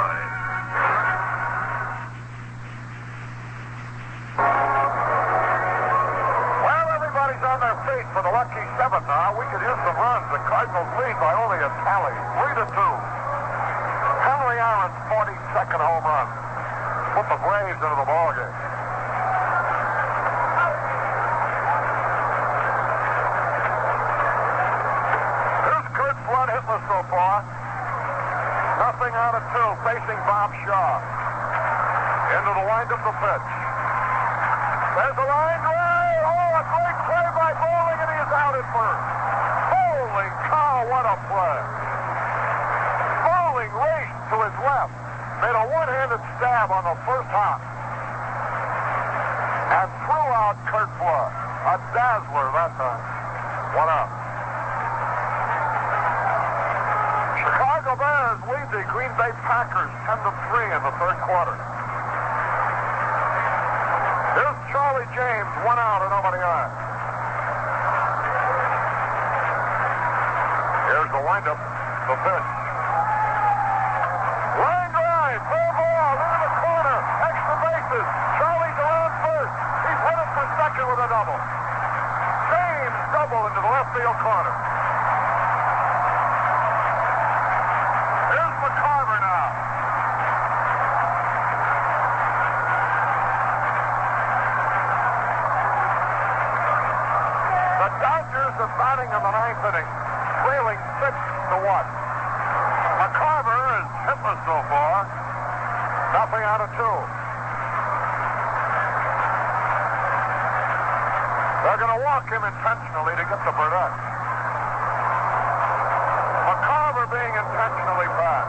Well, everybody's on their feet for the lucky 7th now. We could use some runs. The Cardinals lead by only a tally, 3-2. Henry Aaron's 42nd home run put the Braves into the ballgame. Hitless so far. Nothing out of 2, facing Bob Shaw. Into the wind of the pitch. There's a line drive. Oh, a great play by Bowling, and he is out at first. Holy cow, what a play. Bowling raced to his left, made a one-handed stab on the first hop, and threw out Kurt Flood. A dazzler that time. 1 out. Chicago Bears lead the Green Bay Packers 10-3 in the 3rd quarter. Here's Charlie James, 1 out and nobody on. Here's the windup, the pitch. Line drive, fair ball, into the corner, extra bases. Charlie's around first. He's headed for second with a double. James double into the left field corner. Batting in the 9th inning, trailing 6-1. McCarver is hitless so far. Nothing out of 2. They're going to walk him intentionally to get to Burdette. McCarver being intentionally bad.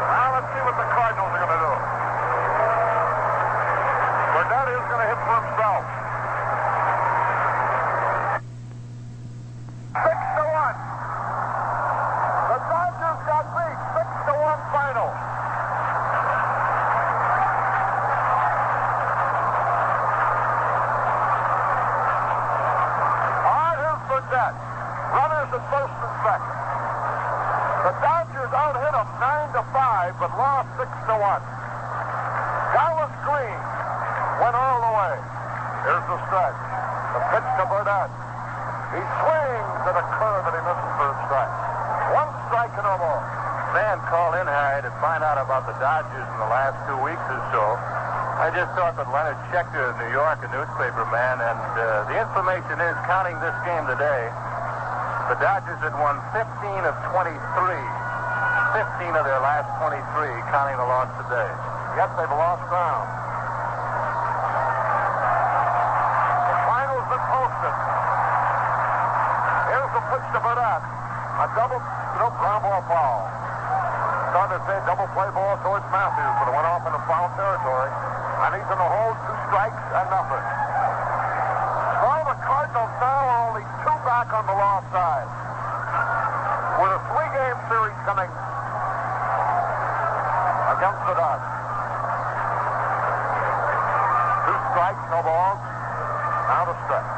Now let's see what the Cardinals are going to do. Burdette. Runners at first and second. The Dodgers out-hit them 9-5, but lost 6-1. Dallas Green went all the way. Here's the stretch. The pitch to Burdette. He swings at a curve and he misses for a strike. One strike and no ball. Man called in, Harry, to find out about the Dodgers in the last 2 weeks or so. I just talked with Leonard Schechter of New York, a newspaper man, and the information is, counting this game today, the Dodgers had won 15 of 23. 15 of their last 23, counting the loss today. Yet they've lost ground. The final's been posted. Here's the pitch to Burdette. A double, ground ball foul. Started to say double play ball towards Matthews, but it went off into foul territory. And he's in the hole, 2 strikes and nothing. So the Cardinals now are only 2 back on the lost side. With a 3-game series coming against the Dodgers. 2 strikes, no balls. Now the stretch.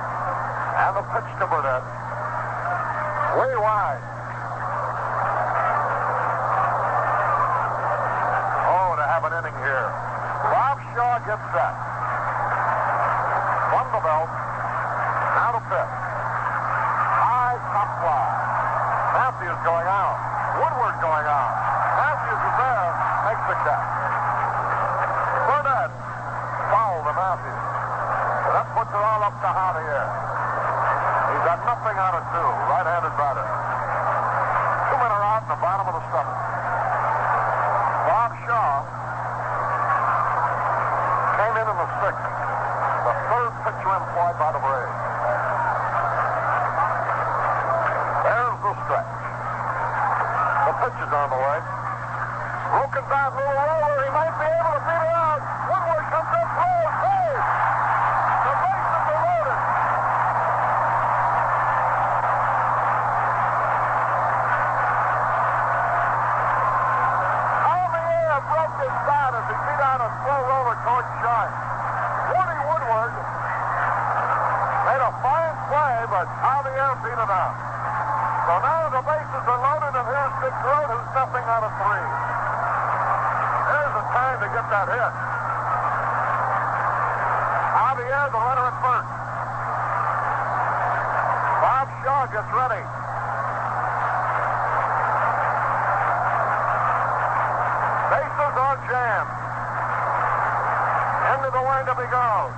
And the pitch to Burdette. Way wide. Oh, to have an inning here. Bob Shaw gets set. Won the belt. Now the pitch. High top fly. Matthews going out. Woodward going out. Matthews is there. Makes the catch. Burdette foul to Matthews. That puts it all up to Javier. He's got nothing out of 2. Right-handed batter. 2 men are out in the bottom of the 7th. Bob Shaw came in the 6th. The 3rd pitcher employed by the Braves. There's the stretch. The pitch is on the way. Broken back, little roller. He might be able to beat it out. Woodward comes up, throws, save. The bases are loaded. Javier broke his bat as he beat out a slow roller towards Shine. Woody Woodward made a fine play, but Javier beat it out. So now the bases are loaded, and here's Dick Grote, who's nothing out of 3. There's the time to get that hit. Javier, the runner at first. Bob Shaw gets ready. Bases are jammed. Into the windup he goes.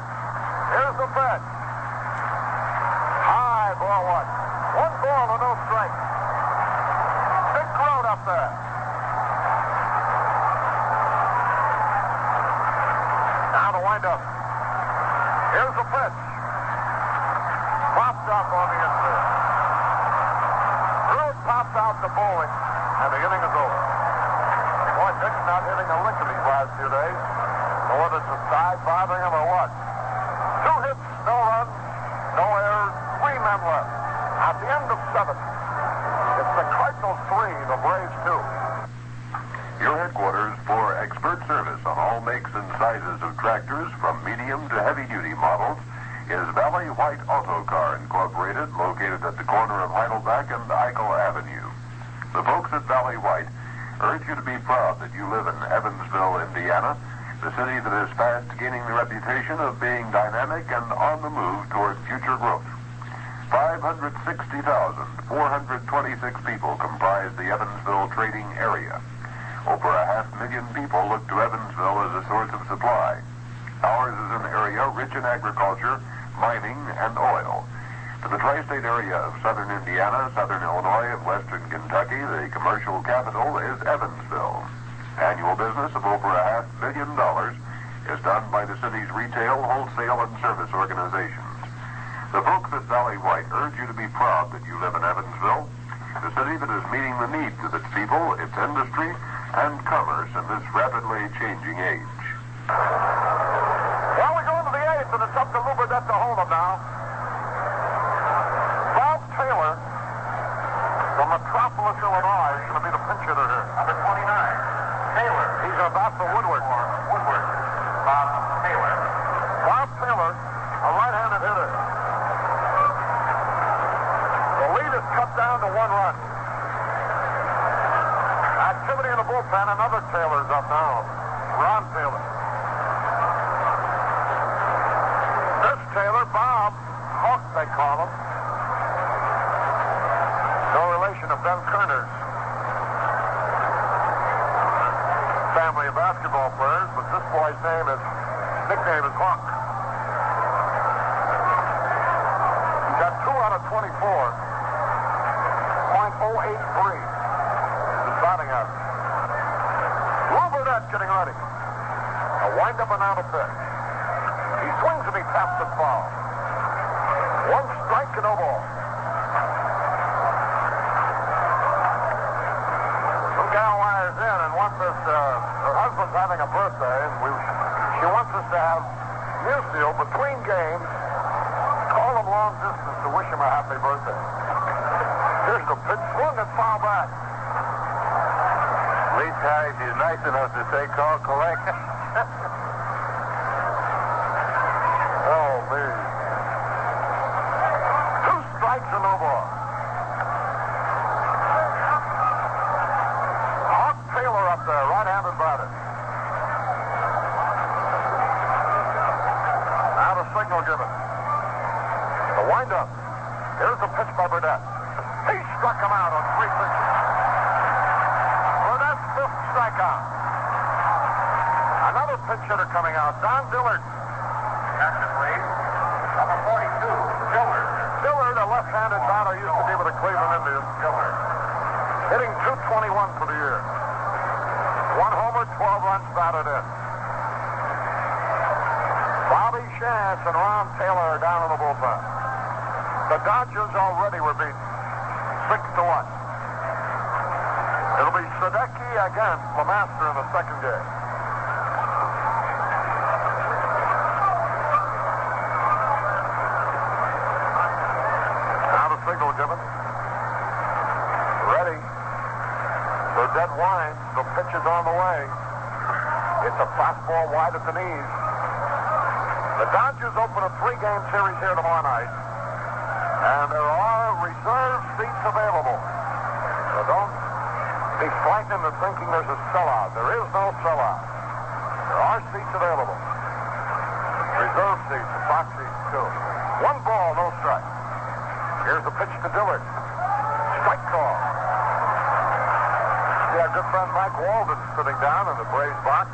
Here's the pitch. High ball 1. 1 ball and no strike. Big crowd up there. Now the windup. Here's the pitch. Popped up on the infield. Grote popped out to Bowie, and the inning is over. Boy, Dick's not hitting a lick in these last few days. Or whether it's a side bothering him or what. 2 hits, no runs, no errors, 3 men left. At the end of 7, it's the Cardinals 3, the Braves 2. Your headquarters for expert service on all makes and sizes of tractors, from medium to heavy-duty models, is Valley White Auto Car Incorporated, located at the corner of Heidelberg and Eichel Avenue. The folks at Valley White urge you to be proud that you live in Evansville, Indiana, the city that is fast gaining the reputation of being dynamic and on the move toward future growth. 560,426 people comprise the Evansville trading area. Over 500,000 people look to Evansville as a source of supply. Ours is an area rich in agriculture, mining, and oil. To the tri-state area of southern Indiana, southern Illinois, and western Kentucky, the commercial capital is Evansville. Annual business of over $500 million is done by the city's retail, wholesale, and service organizations. The folks at Valley White urge you to be proud that you live in Evansville, the city that is meeting the needs of its people, its industry, and commerce in this rapidly changing age. Well, we go into the 8th, and it's up to Lew Burdette to hold him now. Bob Taylor from Metropolis, Illinois, is going to be the pinch hitter here. Number 29, Taylor. He's a bat for Woodward. Woodward. Bob Taylor. Bob Taylor, a right-handed hitter. is cut down to 1 run. Activity in the bullpen. Another Taylor's up now. Ron Taylor. This Taylor, Bob Hawk, they call him. No relation to Ben Kerner's family of basketball players, but this boy's nickname is Hawk. He's got 2 out of 24. .083. His batting average. Lew Burdette getting ready. A wind-up and out of pitch. He swings and he taps it foul. 1 strike and no ball. Some gal wires in and wants us, her husband's having a birthday, and she wants us to have Newfield between games, call him long distance to wish him a happy birthday. Here's the pitch, swung and foul back. Lee Terry, she's nice enough to say call collect. Oh, me. 2 strikes and no ball. Hawk Taylor up there, right-handed batter. Now the signal given. The wind-up. Here's the pitch by Burdette. He struck him out on 3 pitches. Burdette's 5th strikeout. Another pitch hitter coming out, Don Dillard. Captain, please. Number 42, Dillard. Dillard, a left-handed batter, used to be with the Cleveland Indians. Dillard. Hitting .221 for the year. 1 homer, 12 runs batted in. Bobby Shantz and Ron Taylor are down in the bullpen. The Dodgers already were beaten 6-1. It'll be Sadecki against Lemaster in the second game. Now the signal given. Ready. Burdette winds. The pitch is on the way. It's a fastball wide at the knees. The Dodgers open a 3-game series here tomorrow night. And there are reserve seats available. So don't be frightened of thinking there's a sellout. There is no sellout. There are seats available. Reserve seats, the box seats too. 1 ball, no strike. Here's the pitch to Dillard. Strike call. See our good friend Mike Walden sitting down in the Braves box.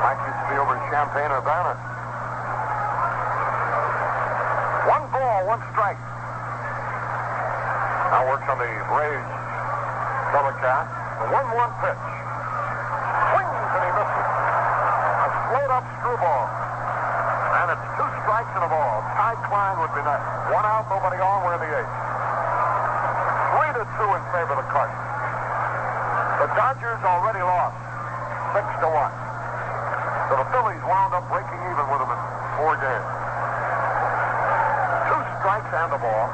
Mike used to be over in Champaign-Urbana. 1 ball, 1 strike. Now works on the Braves telecast. The 1-1 pitch. Swings and he misses. A slowed-up screwball. And it's 2 strikes and a ball. Ty Klein would be next. 1 out, nobody on. We're in the 8th. 3-2 in favor of the Cardinals. The Dodgers already lost 6-1. So the Phillies wound up breaking even with them in 4 games. 2 strikes and a ball.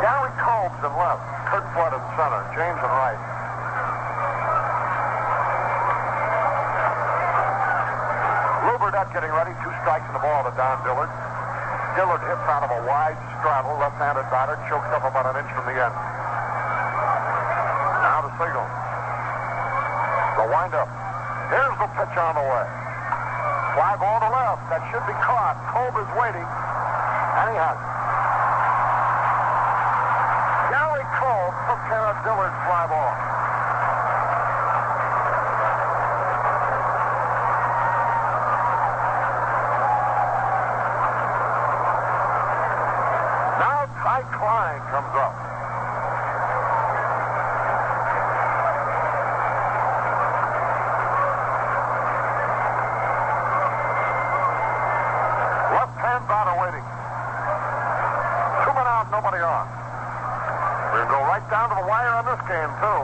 Gary Colb's in left. Kurt Flood in center. James in right. Lew Burdette getting ready. 2 strikes and a ball to Don Dillard. Dillard hits out of a wide straddle. Left-handed batter. Choked up about an inch from the end. Now the signal. The wind-up. Here's the pitch on the way. Fly ball to left. That should be caught. Kolb is waiting. And he has it. Gary Kolb took care of Dillard's fly ball. Now Ty Klein comes up. Left-hand batter waiting. 2 men out, nobody on. We'll go right down to the wire on this game, too.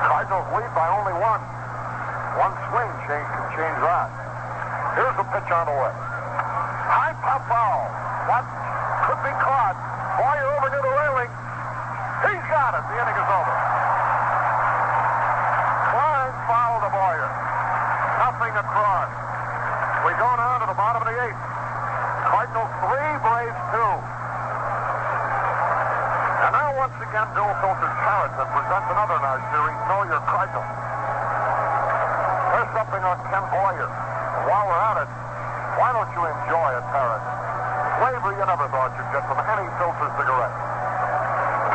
Cardinals lead by only 1. 1 swing can change that. Here's the pitch on the way. High pop foul. That could be caught. Boyer over near the railing. He's got it. The inning is over. Klein fouled to Boyer. Nothing across. We go now to the bottom of the 8th. Cardinals 3, Braves 2. And now once again, Bill Filter's Carrington presents another in our series, Know Your Cardinal. There's something on Ken Boyer. And while we're at it, why don't you enjoy a Tarrant? Flavor you never thought you'd get from any filter cigarette.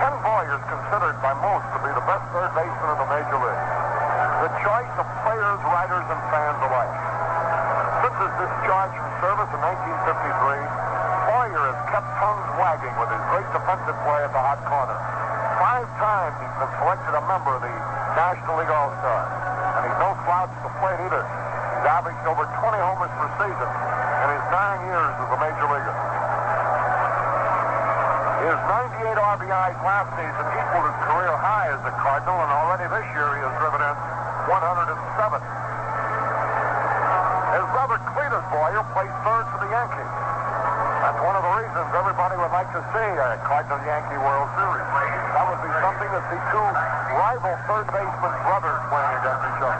Ken Boyer is considered by most to be the best third baseman in the major league. The choice of players, writers, and fans alike. Since his discharge from service in 1953, Boyer has kept tongues wagging with his great defensive play at the hot corner. 5 times he's been selected a member of the National League All-Stars. And he's no slouch at the plate either. He's averaged over 20 homers per season in his 9 years as a major leaguer. His 98 RBIs last season equaled his career high as a Cardinal, and already this year he has driven in 107. His brother Cletus Boyer plays third for the Yankees. That's one of the reasons everybody would like to see a Cardinal-Yankee World Series. That would be something to see 2 rival third baseman brothers playing against each other.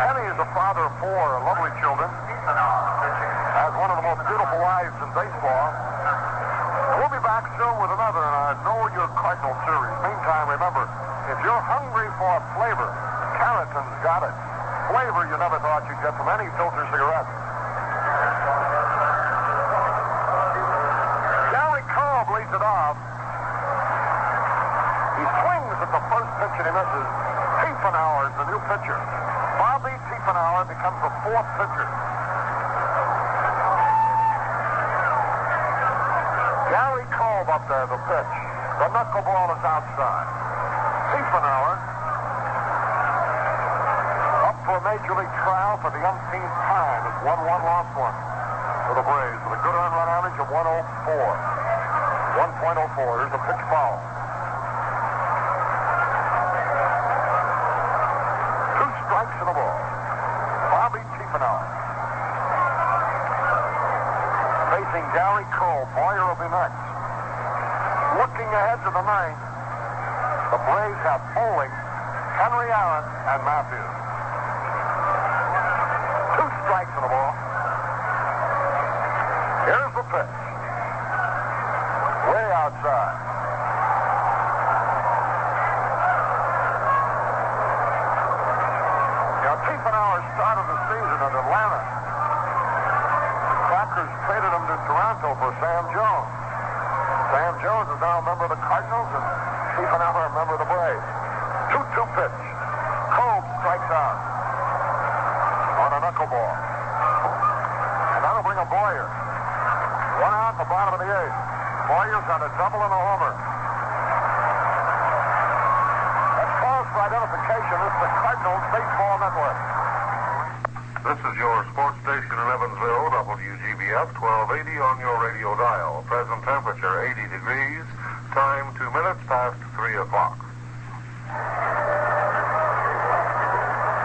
Kenny is a father of 4 lovely children. Has one of the most beautiful wives in baseball. And we'll be back soon with another in our Know Your Cardinal series. Meantime, remember, if you're hungry for flavor, Carrington's got it. Flavor you never thought you'd get from any filter cigarette. Leads it off. He swings at the first pitch and he misses. Tiefenauer is the new pitcher. Bobby Tiefenauer becomes the 4th pitcher. Gary Kolb up there, the pitch. The knuckleball is outside. Tiefenauer up for a major league trial for the umpteenth time. It's 1-1, lost 1 for the Braves with a good earned run average of 104. 1.04. Here's a pitch foul. 2 strikes and a ball. Bobby Tiefenauer. Facing Gary Cole. Boyer will be next. Looking ahead to the 9th, the Braves have Bowling, Henry Aaron, and Matthews. 2 strikes and a ball. Here's the pitch. Way outside. Now, Tiefenauer started the season at Atlanta. The Packers traded him to Toronto for Sam Jones. Sam Jones is now a member of the Cardinals, and Tiefenauer a member of the Braves. 2-2 pitch. Kolb strikes out on a knuckleball. And that'll bring a Boyer. 1 out, the bottom of the 8th. Boyer's on a double and a homer. That's cause for identification. This is the Cardinals Baseball Network. This is your sports station in Evansville, WGBF 1280 on your radio dial. Present temperature 80 degrees. Time 2 minutes past 3 o'clock.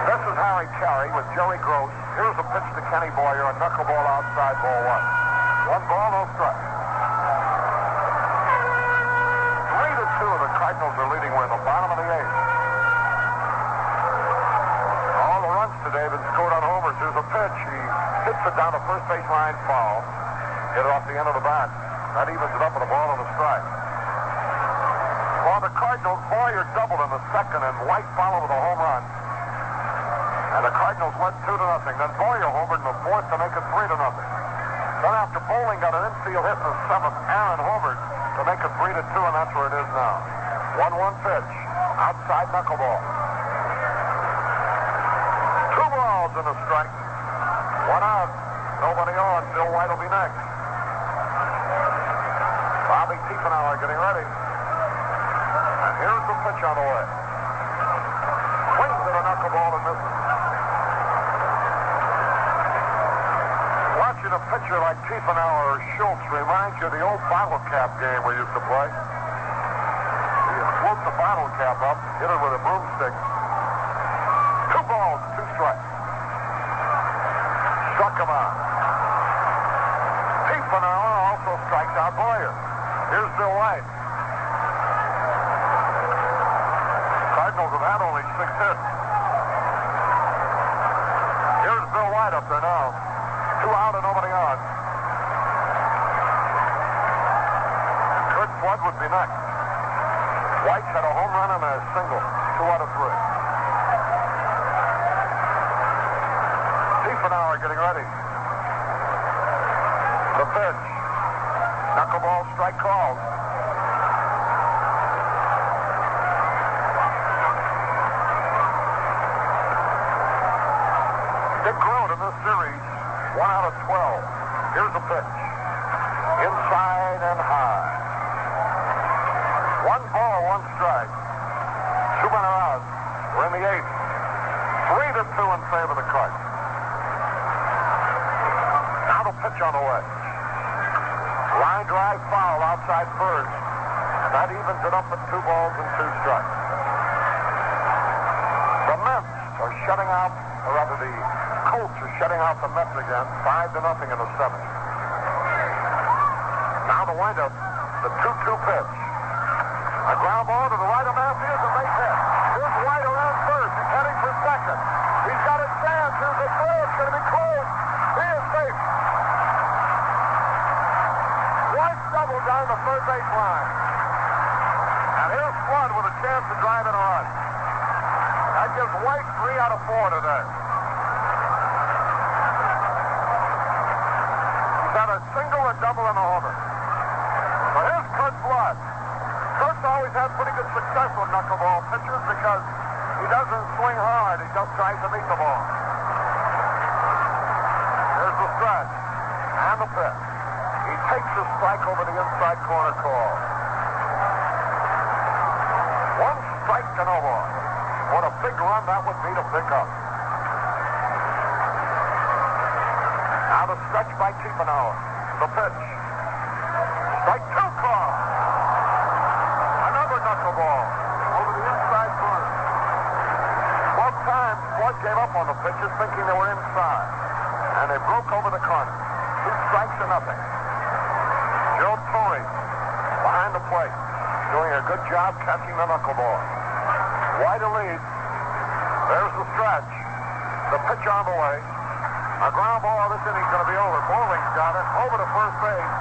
This is Harry Carey with Jerry Gross. Here's a pitch to Kenny Boyer, a knuckleball outside, ball 1. 1 ball, no strike. 3-2, the Cardinals are leading. We're in the bottom of the 8th. All the runs today have been scored on homers. Here's a pitch. He hits it down the first base line, foul. Hit it off the end of the bat. That evens it up with a ball and a strike. For the Cardinals, Boyer doubled in the 2nd, and White followed with a home run. And the Cardinals led 2-0. Then Boyer homered in the 4th to make it 3-0. Then after Bowling got an infield hit in the 7th, Aaron homered to make it 3-2, and that's where it is now. 1-1 pitch. Outside knuckleball. 2 balls and a strike. 1 out. Nobody on. Bill White will be next. Bobby Tiefenauer getting ready. And here's the pitch on the way. Swings at a knuckleball and misses. Watching a pitcher like Tiefenauer or Schultz reminds you of the old bottle cap game we used to play. You float the bottle cap up, hit it with a broomstick. 2 balls, 2 strikes. Struck him out. Tiefenauer also strikes out Boyer. Here's Bill White. Cardinals have had only 6 hits. Here's Bill White up there now. 2 out and nobody on. Flood would be next. White had a home run and a single. 2 out of 3. Tiefenauer getting ready. The pitch. Knuckleball strike called. Dick Grote in this series, 1 out of 12. Here's the pitch. Inside and high. 1 ball, 1 strike. 2 men are out. We're in the 8th. 3-2 in favor of the Cardinals. Now the pitch on the way. Line drive foul outside first. And that evens it up at 2 balls and 2 strikes. The Mets are shutting out, or rather the Colts are shutting out the Mets again. 5-0 in the 7th. Now the windup, the 2-2 pitch. A ground ball to the right of Matthews, a base hit. Here's White around first. He's heading for second. He's got a chance. Here's a throw. It's going to be close. He is safe. White doubled down the third base line. And here's Flood with a chance to drive in a run. That gives White 3 out of 4 today. He's got a single, a double, and a homer. So here's Curt Flood. Kurt's always had pretty good success with knuckleball pitchers because he doesn't swing hard. He just tries to meet the ball. Here's the stretch and the pitch. He takes a strike over the inside corner call. 1 strike to no ball. What a big run that would be to pick up. Now the stretch by Tiefenauer. The pitch. Strike 2 call. Knuckleball over the inside corner. Both times, Flood gave up on the pitches thinking they were inside. And they broke over the corner. 2 strikes to nothing. Joe Torre behind the plate, doing a good job catching the knuckleball. White a lead. There's the stretch. The pitch on the way. A ground ball. This inning's going to be over. Bowling's got it. Over to first base.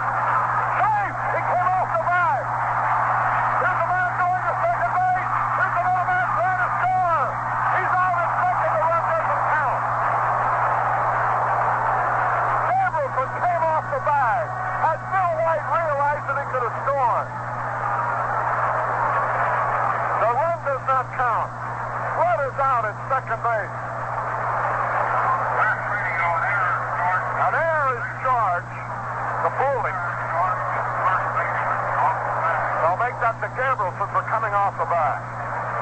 Safe! He came off the bag. Here's a man going to second base. Here's another man trying to score. He's out at second. The run doesn't count. Gabrielson came off the bag. As Bill White realized that he could have scored. The run does not count. Flood is out at second base. An error is charged to Bowling. They'll make that to Gabrielson for coming off the bag.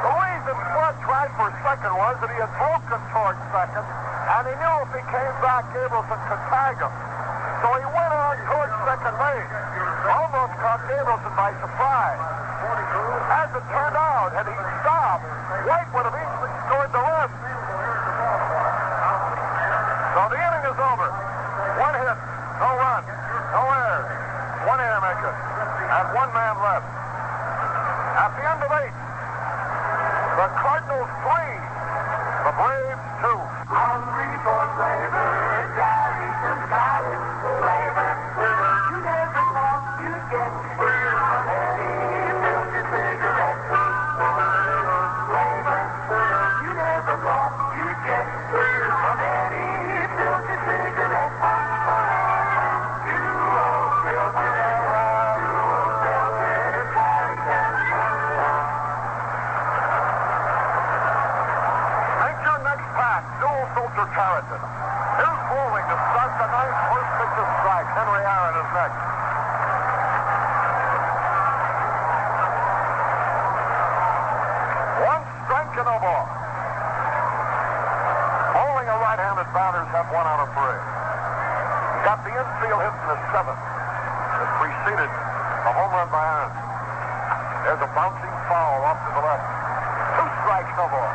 The reason Flood tried for second was that he had broken towards second, and he knew if he came back, Gabrielson could tag him. So he went on towards second base. Almost caught Gabrielson by surprise. As it turned out, had he stopped, White would have easily scored the run. So the inning is over. 1 hit, no run, no errors, 1 air maker, and 1 man left. At the end of 8, the Cardinals 3, the Braves 2. Hungry for flavor, Gary and Gary, flavor. You never thought you'd get free from any filtered cigarette. Flavor. You never thought you'd get free from any filtered cigarette. Carrington. Here's Bowling to start the 9th. First pitch is strike. Henry Aaron is next. One strike and no ball. Bowling a right-handed batters have 1 out of 3. He got the infield hit in the 7th. It preceded the home run by Aaron. There's a bouncing foul off to the left. 2 strikes, no ball.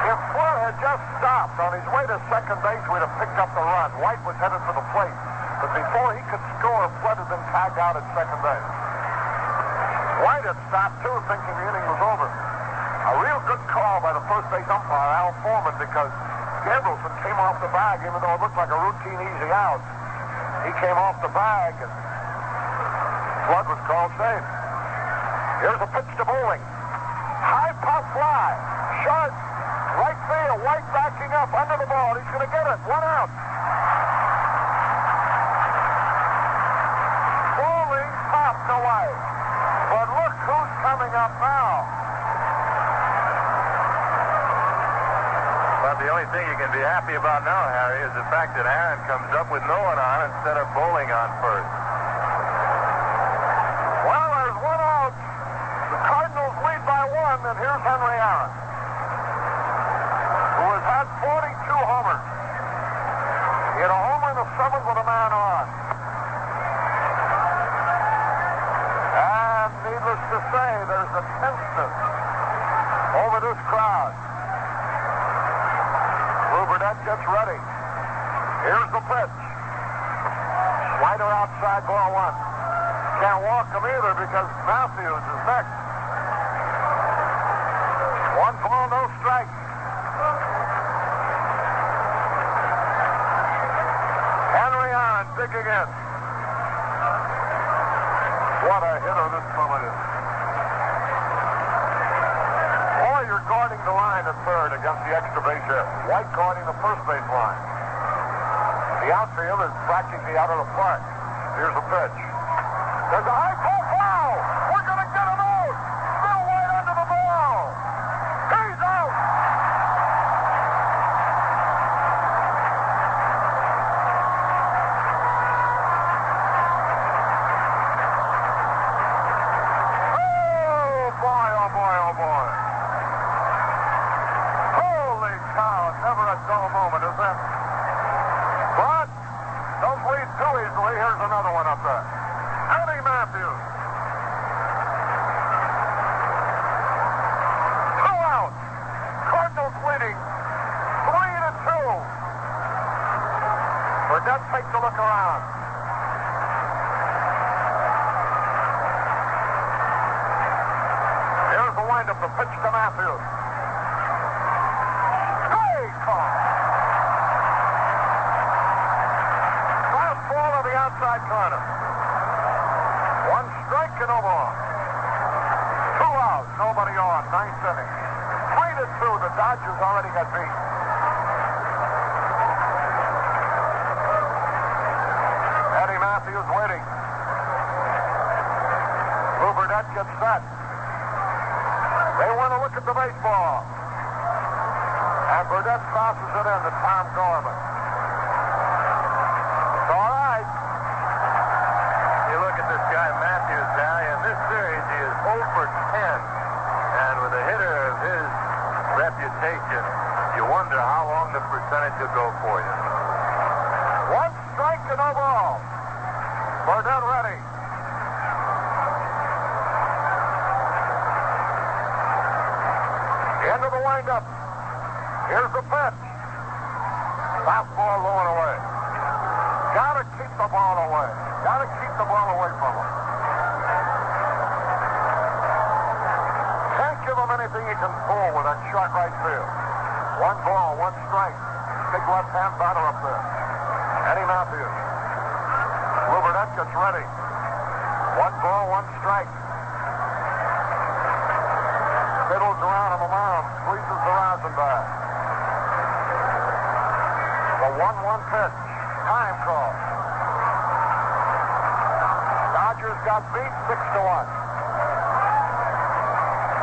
If Flood had just stopped on his way to second base, we'd have picked up the run. White was headed for the plate. But before he could score, Flood had been tagged out at second base. White had stopped, too, thinking the inning was over. A real good call by the first base umpire, Al Foreman, because Gabrielson came off the bag, even though it looked like a routine easy out. He came off the bag, and Flood was called safe. Here's a pitch to Bowling. High pop fly. Short. Right field. White backing up under the ball. He's going to get it. 1 out. Bowling popped away. But look who's coming up now. But the only thing you can be happy about now, Harry, is the fact that Aaron comes up with no one on instead of Bowling on first. Well, there's 1 out. The Cardinals lead by 1, and here's Henry Aaron, who has had 42 homers. He had a homer in the 7th with a man on. And needless to say, there's a tenseness over this crowd. Lew Burdette gets ready. Here's the pitch. Slider outside, ball 1. Can't walk him either because Matthews is next. 1 ball, no strike. Henry Aaron digging in. What a hitter this fella is. Boy, you're guarding the line at third against the extra base hit. White guarding the first base line. The outfield is practically out of the park. Here's a pitch. There's a high ball foul. We're going to get him out. Bill White under the ball. He's out. Oh, boy, oh, boy, oh, boy. Holy cow. Never a dull moment, is it? But don't lead too easily. Here's another one up there. Eddie Matthews. 2 out. Cardinals leading 3-2. Burdette takes a look around. Here's the windup, the pitch to Matthews. Great call. Fastball to the outside corner. 1 strike and no ball. 2 out, nobody on, 9th inning. 3-2, the Dodgers already got beat. Eddie Matthews waiting. Lew Burdette gets set. They want to look at the baseball. And Burdette crosses it in to Tom Gorman. It's all right. You look at this guy, Matthews, Harry, in this series, he is 0 for 10. And with a hitter of his reputation, you wonder how long the percentage will go for you. 1 strike and no ball. Burdette ready. Into the windup. Here's the pitch. Fastball low and away. Gotta keep the ball away. Gotta keep the ball away from him. Can't give him anything he can pull with that short right field. 1 ball, 1 strike. Big left-hand batter up there. Eddie Matthews. Lew Burdette gets ready. 1 ball, 1 strike. Fiddles around on the mound. Squeezes the rosin back. The 1-1 pitch. Time call. Dodgers got beat 6-1.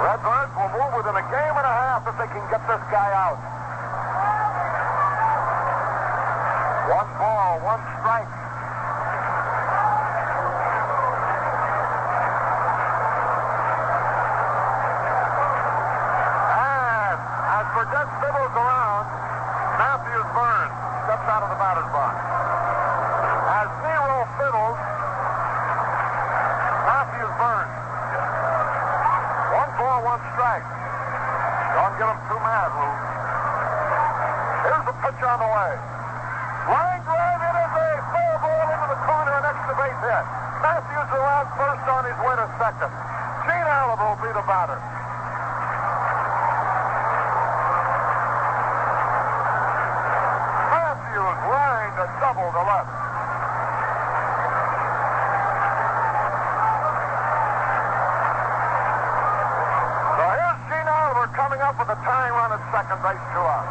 Redbirds will move within a game and a half if they can get this guy out. 1 ball, 1 strike. And as Burdette fiddles around, Matthews Burns steps out of the batter's box. As Nero fiddles, Matthews Burns. 1 ball, 1 strike. Don't get him too mad, Lou. Here's the pitch on the way. Line drive, it is a fair ball into the corner, an extra base hit. Matthews around first on his way to second. Gene Allen will be the batter. Matthews lined a double to left. up with a tying run at second base, 2 out.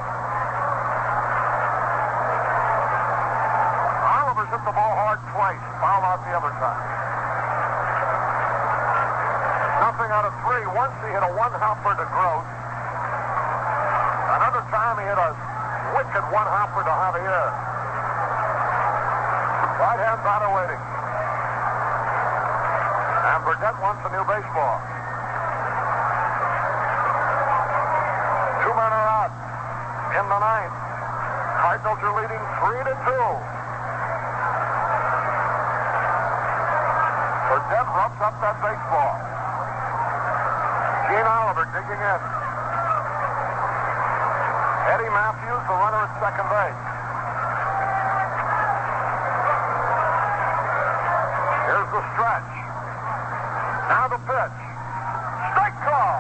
Oliver's hit the ball hard twice. Fouled out the other time. Nothing out of 3. Once he hit a one-hopper to Gross. Another time he hit a wicked one-hopper to Javier. Right-hand batter waiting. And Burdette wants a new baseball. 2 men are out in the 9th. Cardinals are leading 3-2. Burdette rubs up that baseball. Gene Oliver digging in. Eddie Matthews, the runner at second base. Here's the stretch. Now the pitch. Strike call.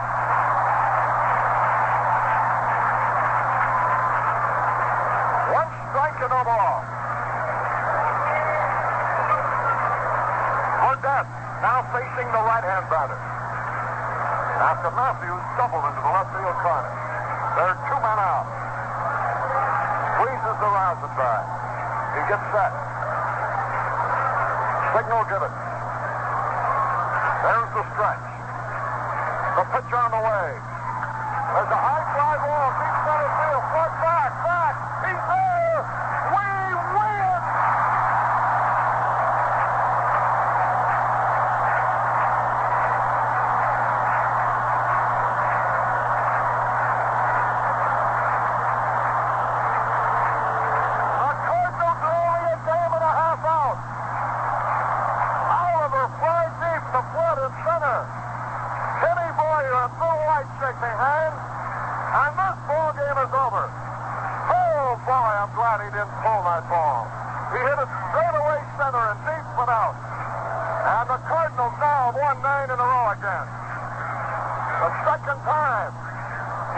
One strike and no ball. Burdette now facing the right-hand batter. After Matthews doubled into the left field corner. There are 2 men out. Squeezes the rosin back. He gets set. Signal given. There's the stretch. The pitch on the way. There's a high fly ball. Deep center field. Front back. He's there. We win. The Cardinals are only a game and a half out. Oliver flies deep to flood in center. Kenny Boyer and Bill White shaking hands. And this ball game is over. Oh, boy, I'm glad he didn't pull that ball. He hit it straight away center and deep and out. And the Cardinals now have won 9 in a row again. The second time.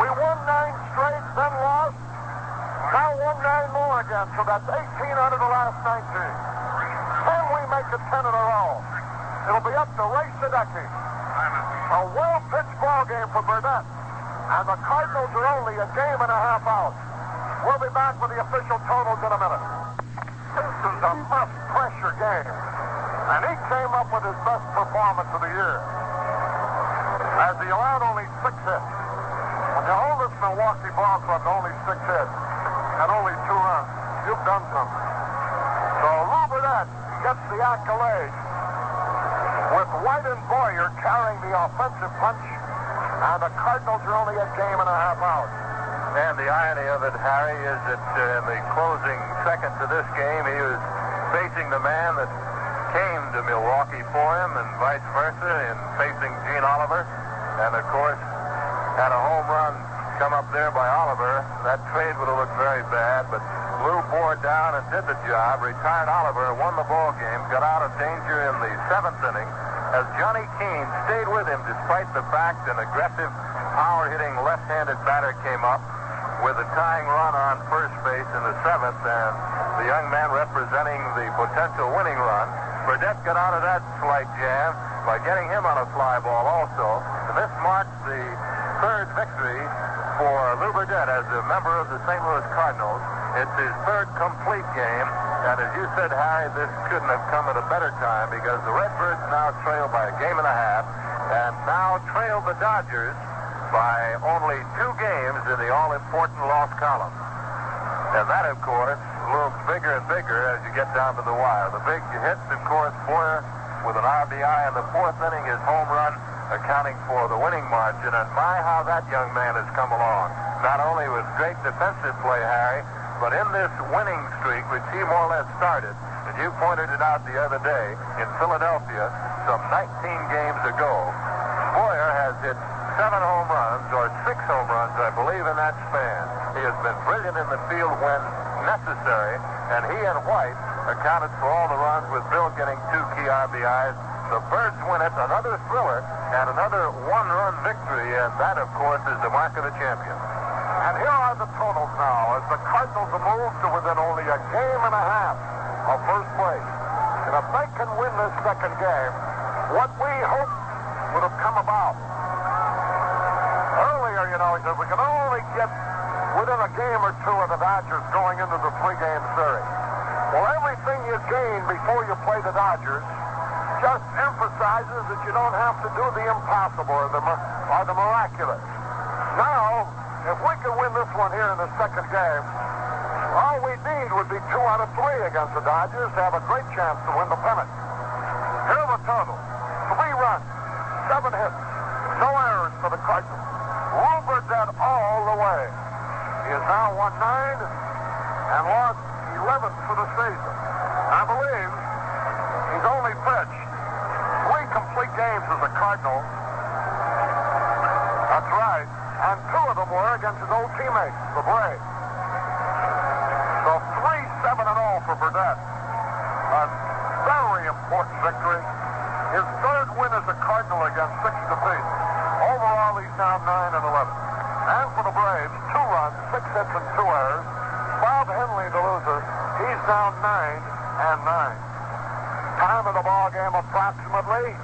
We won 9 straight, then lost. Now won 9 more again. So that's 18 out of the last 19. Can we make it 10 in a row? It'll be up to Ray Sadecki. A well-pitched ball game for Burdette. And the Cardinals are only a game and a half out. We'll be back with the official totals in a minute. This is a must-pressure game. And he came up with his best performance of the year. As he allowed only 6 hits. When you hold this Milwaukee ball club to only 6 hits and only 2 runs, you've done something. So Lew Burdette gets the accolade with White and Boyer carrying the offensive punch, and the Cardinals are only a game and a half out. And the irony of it, Harry, is that in the closing seconds of this game, he was facing the man that came to Milwaukee for him, and vice versa, in facing Gene Oliver. And, of course, had a home run come up there by Oliver. That trade would have looked very bad, but Lew bore down and did the job, retired Oliver, won the ball game, got out of danger in the 7th inning, as Johnny Keane stayed with him despite the fact an aggressive, power-hitting left-handed batter came up with a tying run on first base in the 7th, and the young man representing the potential winning run. Burdette got out of that slight jam by getting him on a fly ball also, and this marks the 3rd victory for Lew Burdette as a member of the St. Louis Cardinals. It's his 3rd complete game, and as you said, Harry, this couldn't have come at a better time because the Redbirds now trail by a game and a half, and now trail the Dodgers by only 2 games in the all-important loss column. And that, of course, looms bigger and bigger as you get down to the wire. The big hits, of course, Boyer with an RBI in the 4th inning, his home run accounting for the winning margin. And my, how that young man has come along. Not only with great defensive play, Harry, but in this winning streak, which he more or less started, and you pointed it out the other day in Philadelphia, some 19 games ago, Boyer has hit 7 home runs, or 6 home runs, I believe, in that span. He has been brilliant in the field when necessary, and he and White accounted for all the runs, with Bill getting 2 key RBIs. The Birds win it, another thriller, and another 1-run victory, and that, of course, is the mark of the champion. And here are the totals now, as the Cardinals have moved to within only a game and a half of first place. And if they can win this second game, what we hoped would have come about. Earlier you know, he said, we can only get within a game or two of the Dodgers going into the 3-game series. Well, everything you gain before you play the Dodgers just emphasizes that you don't have to do the impossible or the miraculous. Now, if we can win this one here in the second game, all we need would be 2 out of 3 against the Dodgers to have a great chance to win the pennant. Here are the total. 3 runs, 7 hits, no errors for the Cardinals. Lew Burdette all the way. He has now won 9 and lost 11 for the season. I believe he's only pitched 3 complete games as a Cardinal. That's right. And 2 of them were against his old teammates, the Braves. So 3-7-0 for Burdette. A very important victory. His 3rd win as a Cardinal against 6 defeats. Overall, he's now 9-11. And for the Braves, 2 runs, 6 hits, and 2 errors. Bob Henley, the loser, he's now 9-9. Time of the ball game approximately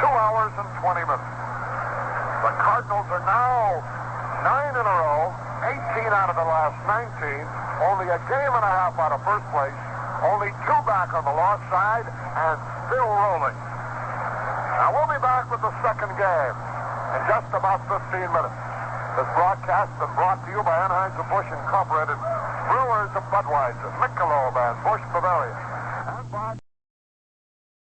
2 hours and 20 minutes. The Cardinals are now 9 in a row, 18 out of the last 19. Only a game and a half out of first place. Only 2 back on the loss side, and still rolling. Now we'll be back with the second game in just about 15 minutes. This broadcast has been brought to you by Anheuser-Busch Incorporated, Brewers of Budweiser, Michelob, and Busch Bavaria. And